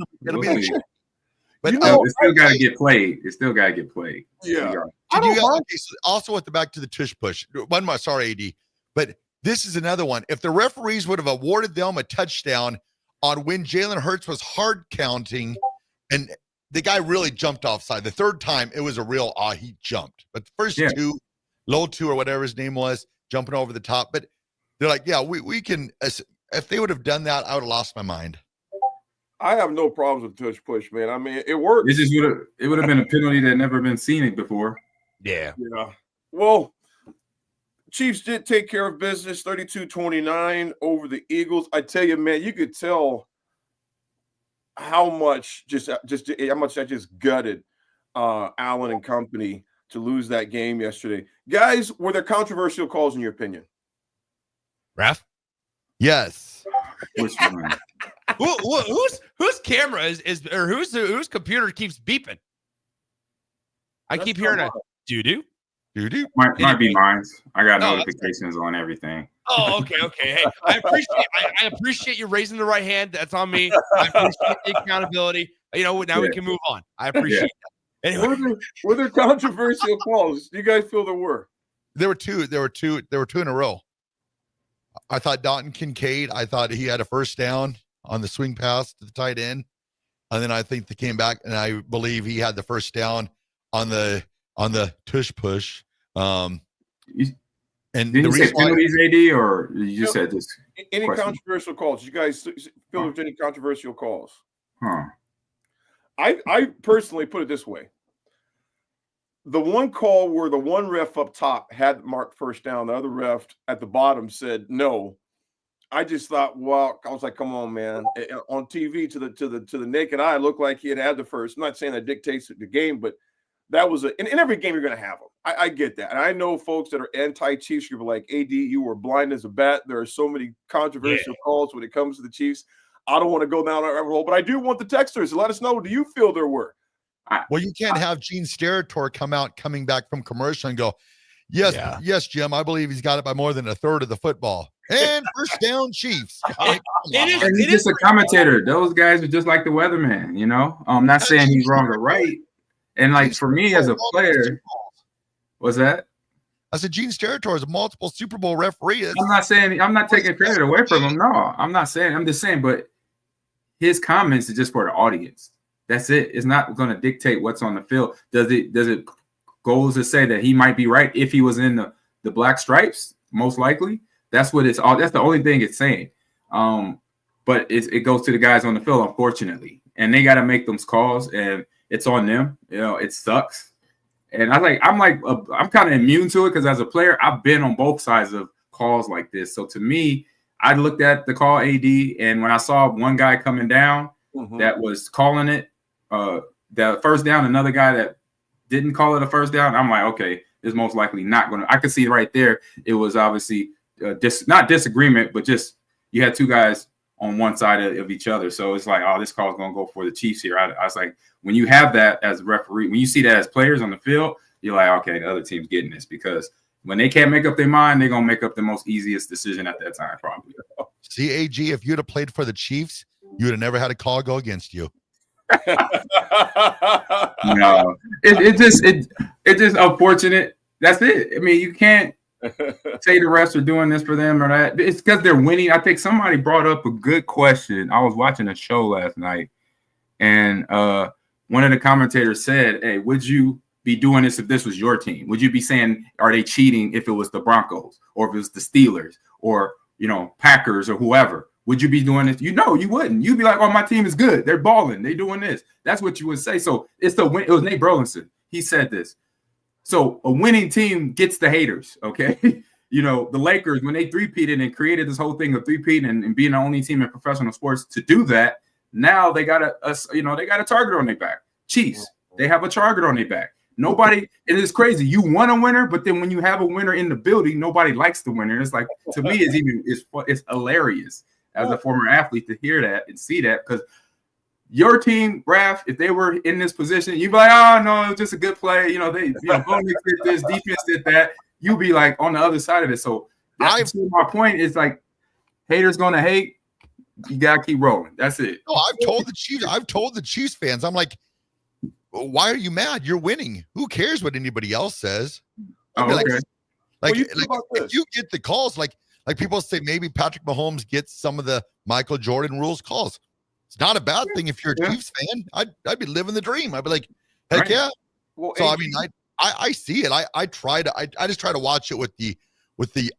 But it's still got to get played. It's still got to get played. Yeah. Also, with the back to the tush push. One more, sorry, AD. But this is another one. If the referees would have awarded them a touchdown on when Jalen Hurts was hard counting, and the guy really jumped offside. The third time, it was a real he jumped. But the first two, low 2 or whatever his name was, jumping over the top. But they're like, yeah, we can. If they would have done that, I would have lost my mind. I have no problems with tush push, man. I mean, it works. It would have been a penalty that never been seen before. Yeah. Well, Chiefs did take care of business, 32-29 over the Eagles. I tell you, man, you could tell how much how much that just gutted Allen and company to lose that game yesterday. Guys, were there controversial calls in your opinion? Raff? Yes. Which one? Whose camera is or whose computer keeps beeping? I keep hearing a doo-doo. Doo-doo. Might be mine. I got notifications on everything. Oh, okay. Hey, I appreciate you raising the right hand. That's on me. I appreciate the accountability. Now we can move on. I appreciate that. Anyway. Were there controversial calls? Do you guys feel there were? There were two in a row. I thought Dalton Kincaid, I thought he had a first down on the swing pass to the tight end. And then I think they came back, and I believe he had the first down on the tush push. And did you say penalties, AD, or you just said this? Any question? Controversial calls? Did you guys feel there's any controversial calls? Huh. I personally put it this way. The one call where the one ref up top had marked first down, the other ref at the bottom said no. I just thought, well, I was like, come on, man. On TV to the naked eye, it looked like he had the first. I'm not saying that dictates the game, but that was in every game you're going to have them. I get that. And I know folks that are anti-Chiefs, you're like, AD, you were blind as a bat. There are so many controversial calls when it comes to the Chiefs. I don't want to go down that rabbit hole, but I do want the texters to let us know, do you feel there were? Well, you can't have Gene Steratore coming back from commercial and go, yes, Jim, I believe he's got it by more than a third of the football. And first down, Chiefs. And he's just a commentator. Those guys are just like the weatherman, I'm not saying he's wrong or right. And like for me as a player, what's that? I said Gene Steratore is a multiple Super Bowl referee. I'm not taking credit away from him. No, I'm not saying. I'm just saying, but his comments is just for the audience. That's it. It's not going to dictate what's on the field. Does it goes to say that he might be right if he was in the black stripes? Most likely. That's what it's all. That's the only thing it's saying. But it goes to the guys on the field, unfortunately, and they got to make those calls, and it's on them. It sucks. And I'm kind of immune to it because as a player, I've been on both sides of calls like this. So to me, I looked at the call AD, and when I saw one guy coming down that was calling it the first down, another guy that didn't call it a first down, I'm like, okay, it's most likely not going to. I could see right there. It was obviously not disagreement, but just you had two guys on one side of each other. So it's like, oh, this call is going to go for the Chiefs here. I was like, when you have that as a referee, when you see that as players on the field, you're like, okay, the other team's getting this, because when they can't make up their mind, they're going to make up the most easiest decision at that time, probably. See, AG, if you'd have played for the Chiefs, you would have never had a call go against you. No, it's just unfortunate. That's it. I mean, you can't say the refs are doing this for them or that. It's because they're winning. I think somebody brought up a good question. I was watching a show last night, and one of the commentators said, hey, would you be doing this if this was your team? Would you be saying, are they cheating if it was the Broncos or if it was the Steelers or, Packers or whoever? Would you be doing this? You wouldn't. You'd be like, oh, my team is good. They're balling. They're doing this. That's what you would say. So it's the win. It was Nate Burleson. He said this. So a winning team gets the haters, okay? you know, the Lakers, when they three-peated and created this whole thing of three-peating and being the only team in professional sports to do that, now they got they got a target on their back. Chiefs, they have a target on their back. Nobody, and it's crazy. You want a winner, but then when you have a winner in the building, nobody likes the winner. It's like, to me, it's hilarious as a former athlete to hear that and see that, because your team, Raff, if they were in this position, you'd be like, oh no, it was just a good play. You know, Bo Nix did this, defense did that. You'd be like on the other side of it. So my point is, like, haters gonna hate. You gotta keep rolling. That's it. No, I've told the Chiefs fans, I'm like, why are you mad? You're winning. Who cares what anybody else says? Okay. If you get the calls, like people say, maybe Patrick Mahomes gets some of the Michael Jordan rules calls. It's not a bad thing if you're a Chiefs fan. I'd be living the dream. I'd be like, heck yeah. Well, so I mean, I see it. I just try to watch it with the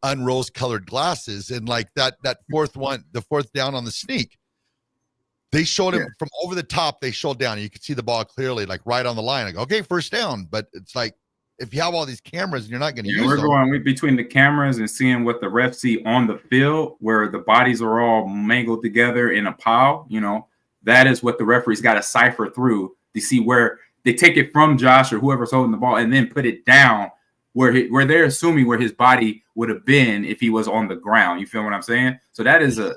unrose colored glasses, and like that the fourth down on the sneak. They showed him from over the top. They showed down. And you could see the ball clearly, like right on the line. Like, okay, first down. But it's like, if you have all these cameras and you're not going to use them. We're going between the cameras and seeing what the refs see on the field, where the bodies are all mangled together in a pile. You know, that is what the referees got to cipher through to see where they take it from Josh or whoever's holding the ball and then put it down where they're assuming where his body would have been if he was on the ground. You feel what I'm saying? So that is a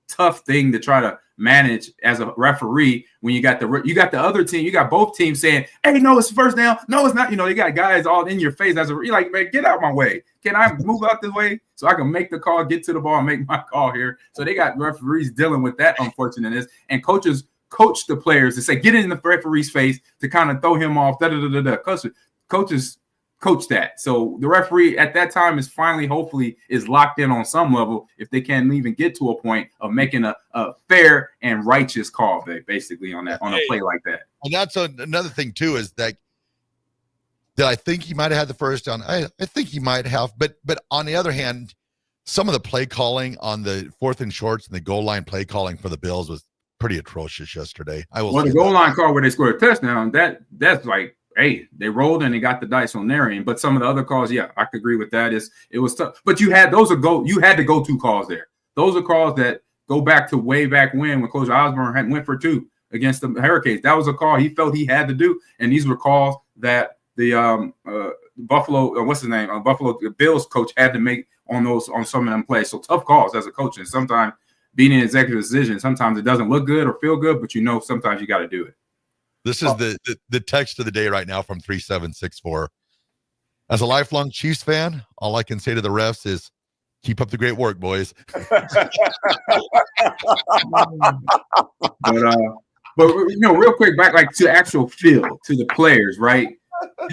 tough thing to try to manage as a referee when you got the other team, you got both teams saying, hey, no, it's first down. No, it's not. You know, you got guys all in your face as you're like, man, get out my way. Can I move out this way so I can make the call, get to the ball, and make my call here? So they got referees dealing with that unfortunateness, and coaches coach the players to say, get in the referee's face to kind of throw him off. Coaches coach that. So the referee at that time is finally, hopefully, is locked in on some level if they can't even get to a point of making a fair and righteous call, basically, on a play like that. And that's another thing too, is that I think he might have had the first down. I think he might have, but on the other hand, some of the play calling on the 4th and shorts and the goal line play calling for the Bills was pretty atrocious yesterday. The goal line call where they scored a touchdown, that's like, hey, they rolled and they got the dice on their end. But some of the other calls, yeah, I could agree with that. It was tough. But you had the go-to calls there. Those are calls that go back to way back when Coach Osborne went for 2 against the Hurricanes. That was a call he felt he had to do, and these were calls that the Buffalo Bills coach had to make on some of them plays. So tough calls as a coach, and sometimes being an executive decision, sometimes it doesn't look good or feel good, but sometimes you got to do it. This is the text of the day right now from 3764. As a lifelong Chiefs fan, all I can say to the refs is keep up the great work, boys. But real quick, back like to the actual field, to the players, right?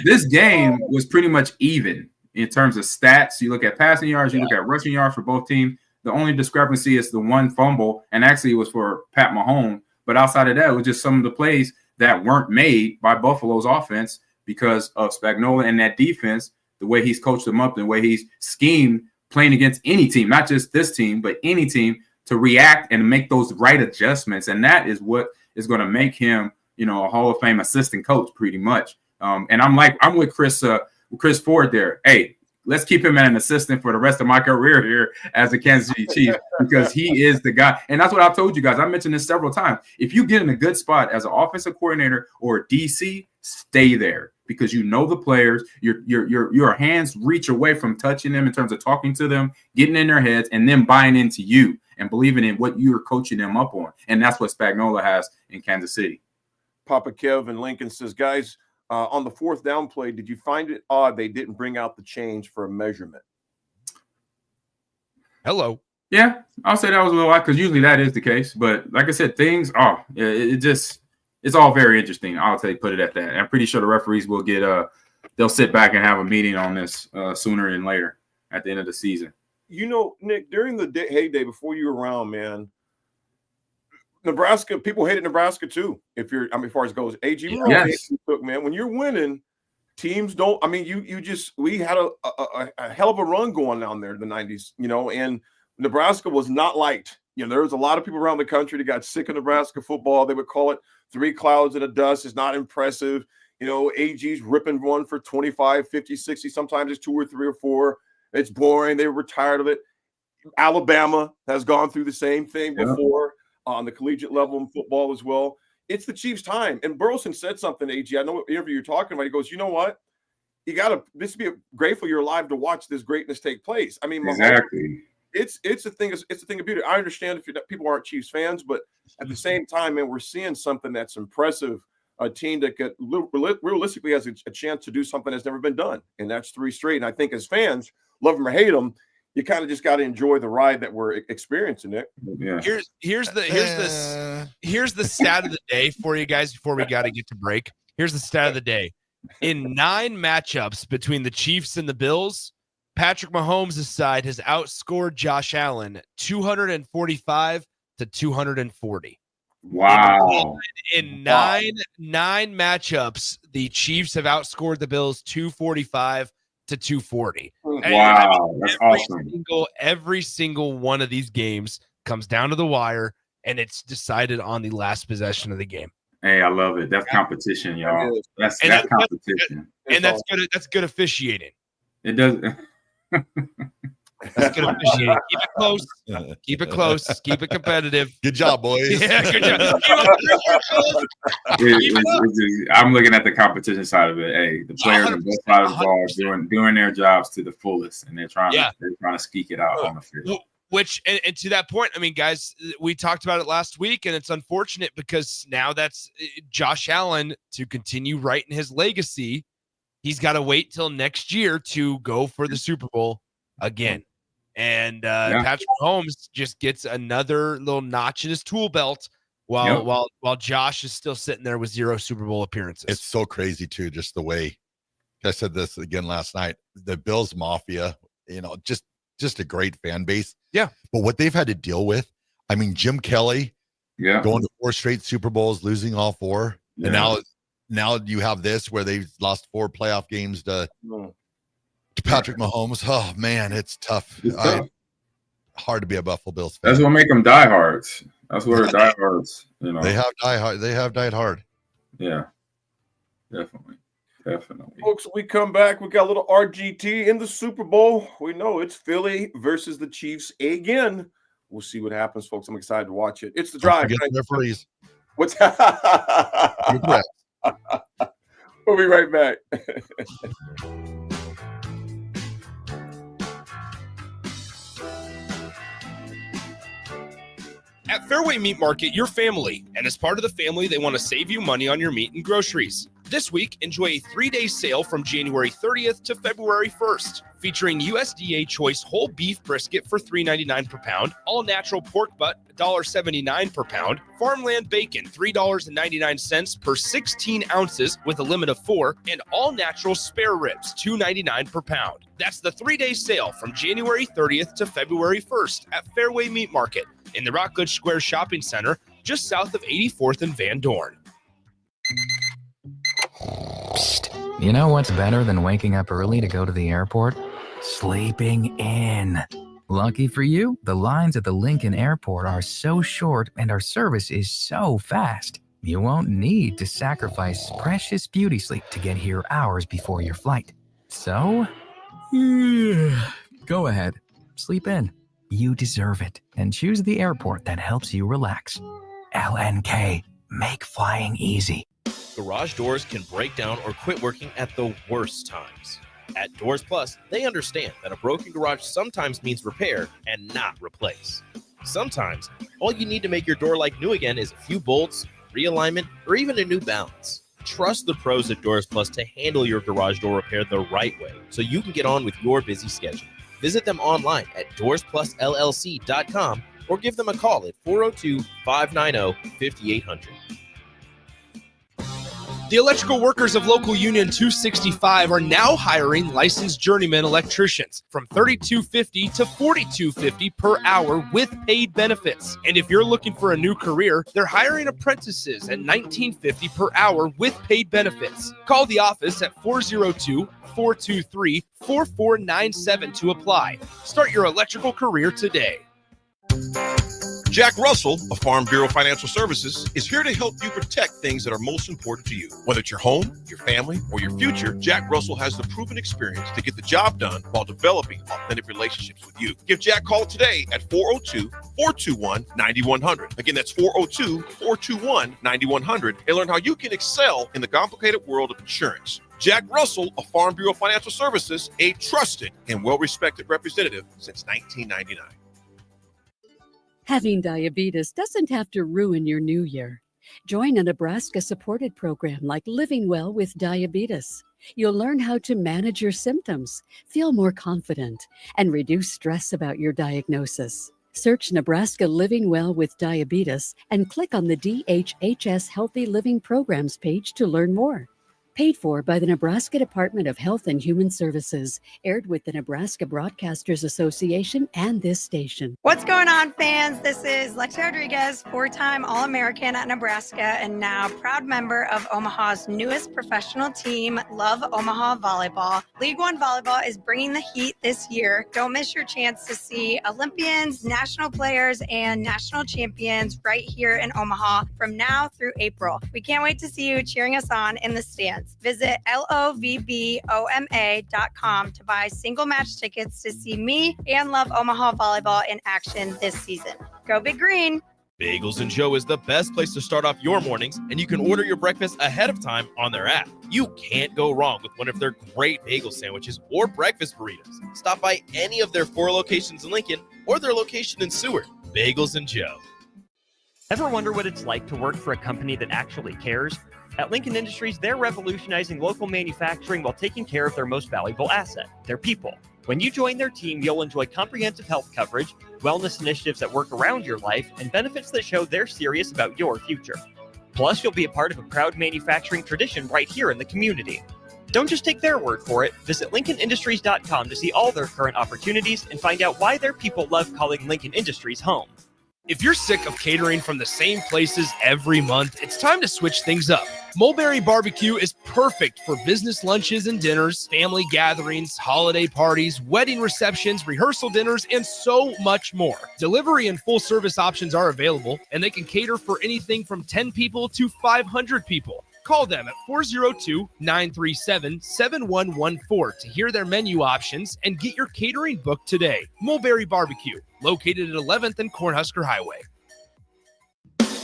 This game was pretty much even in terms of stats. You look at passing yards, you look at rushing yards for both teams. The only discrepancy is the one fumble, and actually it was for Pat Mahomes. But outside of that, it was just some of the plays that weren't made by Buffalo's offense because of Spagnuolo and that defense, the way he's coached them up, the way he's schemed playing against any team, not just this team, but any team, to react and make those right adjustments. And that is what is going to make him, a Hall of Fame assistant coach pretty much. And I'm with Chris Ford there. Hey, let's keep him as an assistant for the rest of my career here as a Kansas City Chief, because he is the guy. And that's what I've told you guys. I mentioned this several times. If you get in a good spot as an offensive coordinator or DC, stay there, because you know the players. Your hands reach away from touching them in terms of talking to them, getting in their heads, and then buying into you and believing in what you're coaching them up on. And that's what Spagnuolo has in Kansas City. Papa Kev in Lincoln says, guys, on the 4th down play, did you find it odd they didn't bring out the change for a measurement? Hello. Yeah, I'll say that was a little odd, because usually that is the case. But like I said, it's all very interesting. I'll put it at that. I'm pretty sure the referees will they'll sit back and have a meeting on this sooner than later at the end of the season. Nick, during the heyday before you were around, man, Nebraska, people hated Nebraska too. As far as it goes, AG, yes. Man, when you're winning, teams don't. I mean, we had a hell of a run going down there in the 90s, and Nebraska was not liked. There was a lot of people around the country that got sick of Nebraska football. They would call it 3 clouds and a dust. It's not impressive. AG's ripping one for 25, 50, 60. Sometimes it's 2 or 3 or 4. It's boring. They were tired of it. Alabama has gone through the same thing before on the collegiate level in football as well. It's the Chiefs' time. And Burleson said something, AG. I know what interview you're talking about. He goes, you know what? You got to just be grateful you're alive to watch this greatness take place. I mean, exactly. It's a thing of beauty. I understand if people aren't Chiefs fans, but at the same time, man, we're seeing something that's impressive. A team that realistically has a chance to do something that's never been done, and that's 3 straight. And I think as fans, love them or hate them, you kind of just got to enjoy the ride that we're experiencing, Nick. Yeah. Here's the stat of the day for you guys before we got to get to break. Here's the stat of the day. In 9 matchups between the Chiefs and the Bills, Patrick Mahomes' side has outscored Josh Allen 245 to 240. Wow. In nine matchups, the Chiefs have outscored the Bills 245 to 240. Wow, that's awesome. Every single one of these games comes down to the wire, and it's decided on the last possession of the game. Hey, I love it. That's competition, y'all. That's competition. That's good officiating. It does. That's good officiating. Keep it close. Keep it close. Keep it competitive. Good job, boys. Yeah, good job. I'm looking at the competition side of it. Hey, the players on both sides of the ball doing their jobs to the fullest, and they're trying to squeak it out on the field. Which, and to that point, I mean, guys, we talked about it last week, and it's unfortunate because now that's Josh Allen to continue writing his legacy. He's got to wait till next year to go for the Super Bowl again. And Patrick Mahomes just gets another little notch in his tool belt while Josh is still sitting there with 0 Super Bowl appearances. It's so crazy too, just the way I said this again last night. The Bills Mafia, just a great fan base. Yeah. But what they've had to deal with, I mean, Jim Kelly going to 4 straight Super Bowls, losing all 4. Yeah. And now you have this where they've lost 4 playoff games to Patrick Mahomes. Oh man, it's tough. Hard to be a Buffalo Bills fan. That's what make them diehards. That's what diehards. They have died hard. Yeah, definitely. Folks, we come back. We got a little RGT in the Super Bowl. We know it's Philly versus the Chiefs again. We'll see what happens, folks. I'm excited to watch it. It's the drive. Referees. What's We'll be right back. At Fairway Meat Market, your family, and as part of the family, they want to save you money on your meat and groceries. This week, enjoy a 3-day sale from January 30th to February 1st, featuring USDA Choice whole beef brisket for $3.99 per pound, all-natural pork butt $1.79 per pound, farmland bacon $3.99 per 16 ounces with a limit of 4, and all-natural spare ribs $2.99 per pound. That's the 3-day sale from January 30th to February 1st at Fairway Meat Market in the Rockledge Square Shopping Center, just south of 84th and Van Dorn. Psst. You know what's better than waking up early to go to the airport? Sleeping in. Lucky for you, the lines at the Lincoln Airport are so short and our service is so fast. You won't need to sacrifice precious beauty sleep to get here hours before your flight. So, go ahead, sleep in. You deserve it, and choose the airport that helps you relax. LNK, make flying easy. Garage doors can break down or quit working at the worst times. At Doors Plus, they understand that a broken garage sometimes means repair and not replace. Sometimes, all you need to make your door like new again is a few bolts, realignment, or even a new balance. Trust the pros at Doors Plus to handle your garage door repair the right way so you can get on with your busy schedule. Visit them online at doorsplusllc.com or give them a call at 402-590-5800. The electrical workers of Local Union 265 are now hiring licensed journeyman electricians from $32.50 to $42.50 per hour with paid benefits. And if you're looking for a new career, they're hiring apprentices at $19.50 per hour with paid benefits. Call the office at 402-423-4497 to apply. Start your electrical career today. Jack Russell of Farm Bureau Financial Services is here to help you protect things that are most important to you. Whether it's your home, your family, or your future, Jack Russell has the proven experience to get the job done while developing authentic relationships with you. Give Jack a call today at 402-421-9100. Again, that's 402-421-9100 and learn how you can excel in the complicated world of insurance. Jack Russell of Farm Bureau Financial Services, a trusted and well-respected representative since 1999. Having diabetes doesn't have to ruin your new year. Join a Nebraska-supported program like Living Well with Diabetes. You'll learn how to manage your symptoms, feel more confident, and reduce stress about your diagnosis. Search Nebraska Living Well with Diabetes and click on the DHHS Healthy Living Programs page to learn more. Paid for by the Nebraska Department of Health and Human Services, aired with the Nebraska Broadcasters Association and this station. What's going on, fans? This is Lexi Rodriguez, four-time All-American at Nebraska and now proud member of Omaha's newest professional team, Love Omaha Volleyball. League One Volleyball is bringing the heat this year. Don't miss your chance to see Olympians, national players, and national champions right here in Omaha from now through April. We can't wait to see you cheering us on in the stands. Visit lovboma.com to buy single match tickets to see me and Love Omaha Volleyball in action this season. Go Big Green! Bagels and Joe is the best place to start off your mornings, and you can order your breakfast ahead of time on their app. You can't go wrong with one of their great bagel sandwiches or breakfast burritos. Stop by any of their 4 locations in Lincoln or their location in Seward. Bagels and Joe. Ever wonder what it's like to work for a company that actually cares? At Lincoln Industries, they're revolutionizing local manufacturing while taking care of their most valuable asset, their people. When you join their team, you'll enjoy comprehensive health coverage, wellness initiatives that work around your life, and benefits that show they're serious about your future. Plus, you'll be a part of a proud manufacturing tradition right here in the community. Don't just take their word for it. Visit LincolnIndustries.com to see all their current opportunities and find out why their people love calling Lincoln Industries home. If you're sick of catering from the same places every month, it's time to switch things up. Mulberry Barbecue is perfect for business lunches and dinners, family gatherings, holiday parties, wedding receptions, rehearsal dinners, and so much more. Delivery and full service options are available, and they can cater for anything from 10 people to 500 people. Call them at 402-937-7114 to hear their menu options and get your catering booked today. Mulberry Barbecue, located at 11th and Cornhusker Highway.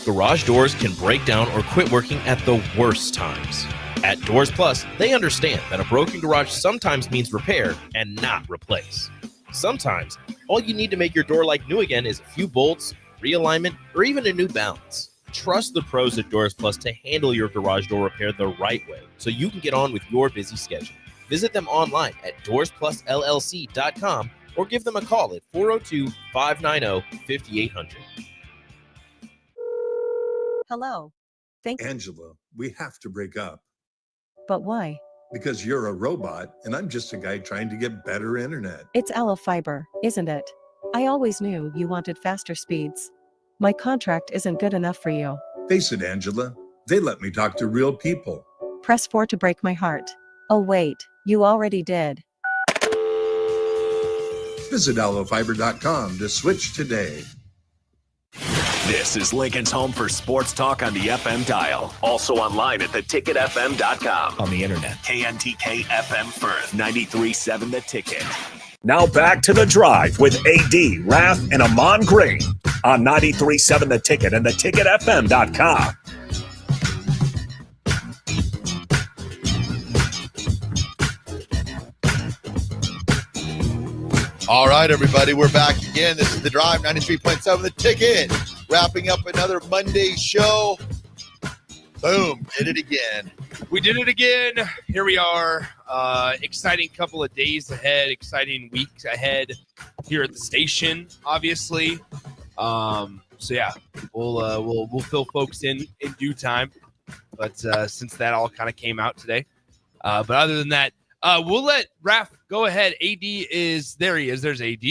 Garage doors can break down or quit working at the worst times. At Doors Plus, they understand that a broken garage sometimes means repair and not replace. Sometimes, all you need to make your door like new again is a few bolts, realignment, or even a new balance. Trust the pros at Doors Plus to handle your garage door repair the right way so you can get on with your busy schedule. Visit them online at doorsplusllc.com or give them a call at 402-590-5800. Hello. Angela, we have to break up. But why? Because you're a robot and I'm just a guy trying to get better internet. It's Aloe Fiber, isn't it? I always knew you wanted faster speeds. My contract isn't good enough for you. Face it, Angela, they let me talk to real people. Press 4 to break my heart. Oh wait, you already did. Visit aloefiber.com to switch today. This is Lincoln's home for sports talk on the FM dial. Also online at theticketfm.com. On the internet. KNTK FM Firth, 93.7 The Ticket. Now back to The Drive with AD, Raff, and Ahman Green on 93.7 The Ticket and theticketfm.com. All right, everybody, we're back again. This is The Drive, 93.7 The Ticket. Wrapping up another Monday show. Boom, did it again. We did it again. Here we are. Exciting couple of days ahead, exciting weeks ahead here at the station, obviously. So yeah, we'll fill folks in due time. But since that all kind of came out today. But other than that, we'll let Raff go ahead. AD is there. He is. There's AD.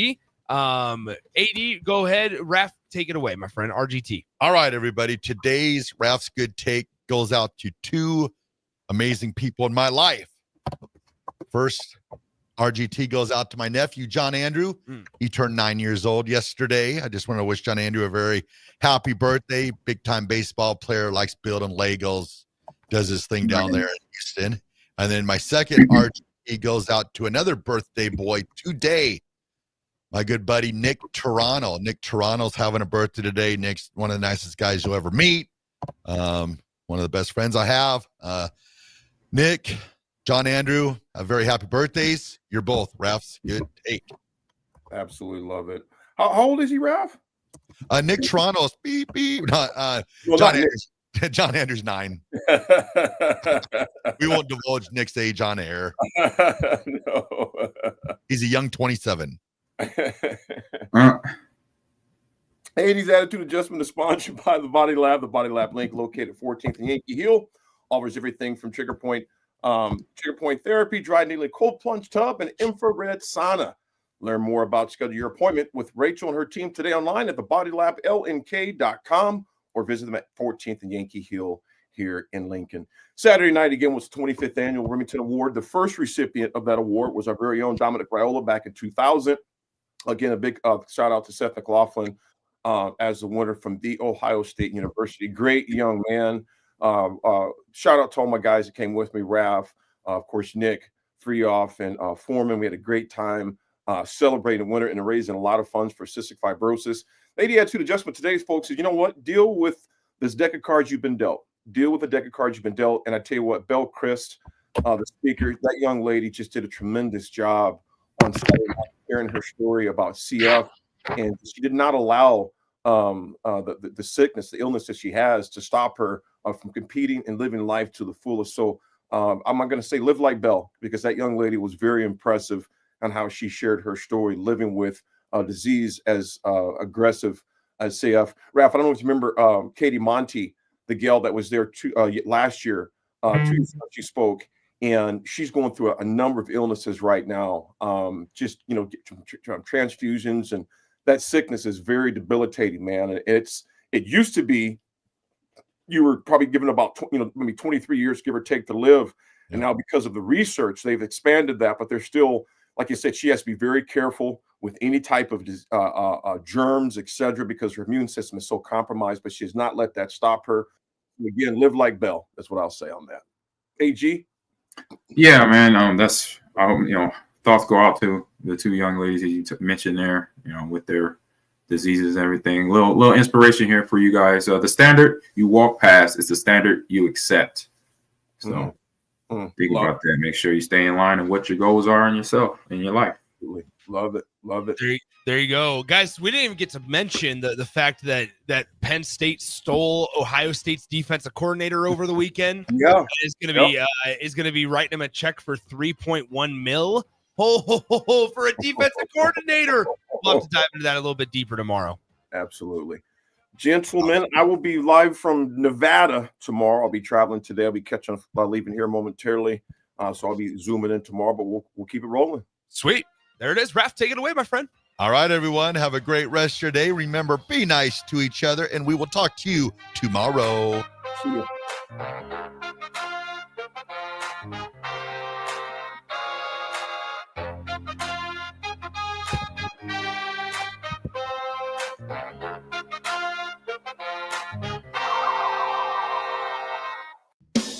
AD, go ahead. Raff, take it away, my friend. RGT. All right, everybody. Today's Raff's Good Take goes out to two amazing people in my life. First, RGT goes out to my nephew, John Andrew. He turned 9 years old yesterday. I just want to wish John Andrew a very happy birthday. Big-time baseball player, likes building Legos, does his thing down there in Houston. And then my second RGT goes out to another birthday boy today, my good buddy, Nick Toronto. Nick Toronto's having a birthday today. Nick's one of the nicest guys you'll ever meet. One of the best friends I have. Nick, John Andrew, a very happy birthdays. You're both, Raff's good take. Absolutely love it. How old is he, Raff? Nick Toronto's beep, beep. John Andrew's 9. We won't divulge Nick's age on air. No. He's a young 27. 80s Attitude Adjustment is sponsored by the Body Lab. The Body Lab link located 14th and Yankee Hill offers everything from trigger point therapy, dry needling, cold plunge tub, and infrared sauna. Learn more about schedule your appointment with Rachel and her team today online at thebodylab.lnk.com or visit them at 14th and Yankee Hill here in Lincoln. Saturday night again was the 25th annual Remington Award. The first recipient of that award was our very own Dominic Raiola back in 2000. Again, a big shout out to Seth McLaughlin as the winner from The Ohio State University. Great young man. Shout out to all my guys that came with me, Raff, of course, Nick, Freeoff, and Foreman. We had a great time celebrating the winner and raising a lot of funds for cystic fibrosis. The 80 Attitude Adjustment today, folks, is, you know what? Deal with this deck of cards you've been dealt. Deal with the deck of cards you've been dealt. And I tell you what, Belle Christ, the speaker, that young lady just did a tremendous job on sharing her story about CF. And she did not allow the sickness, the illness that she has to stop her from competing and living life to the fullest. So I'm not going to say live like Belle, because that young lady was very impressive on how she shared her story living with a disease as aggressive as CF. Raff, I don't know if you remember Katie Monty, the gal that was there last year. She spoke, and she's going through a number of illnesses right now. Transfusions, and that sickness is very debilitating, man. And it used to be you were probably given about maybe 23 years, give or take, to live. And now, because of the research, they've expanded that, but they're still, like you said, she has to be very careful with any type of germs, etc., because her immune system is so compromised, but she has not let that stop her. Again, live like Belle. That's what I'll say on that. AG? Yeah, man. That's, thoughts go out to the two young ladies that you mentioned there, with their diseases and everything. Little inspiration here for you guys. The standard you walk past is the standard you accept. So think about that. Make sure you stay in line and what your goals are in yourself, in your life. Love it. There you go, guys. We didn't even get to mention the fact that Penn State stole Ohio State's defensive coordinator over the weekend. Yeah, is going to be writing him a check for $3.1 million. For a defensive coordinator. We'll have to dive into that a little bit deeper tomorrow. Absolutely. Gentlemen, I will be live from Nevada tomorrow. I'll be traveling today. I'll be leaving here momentarily. So I'll be zooming in tomorrow, but we'll keep it rolling. Sweet. There it is. Raff, take it away, my friend. All right, everyone. Have a great rest of your day. Remember, be nice to each other, and we will talk to you tomorrow. See you.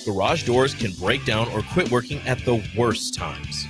Garage doors can break down or quit working at the worst times.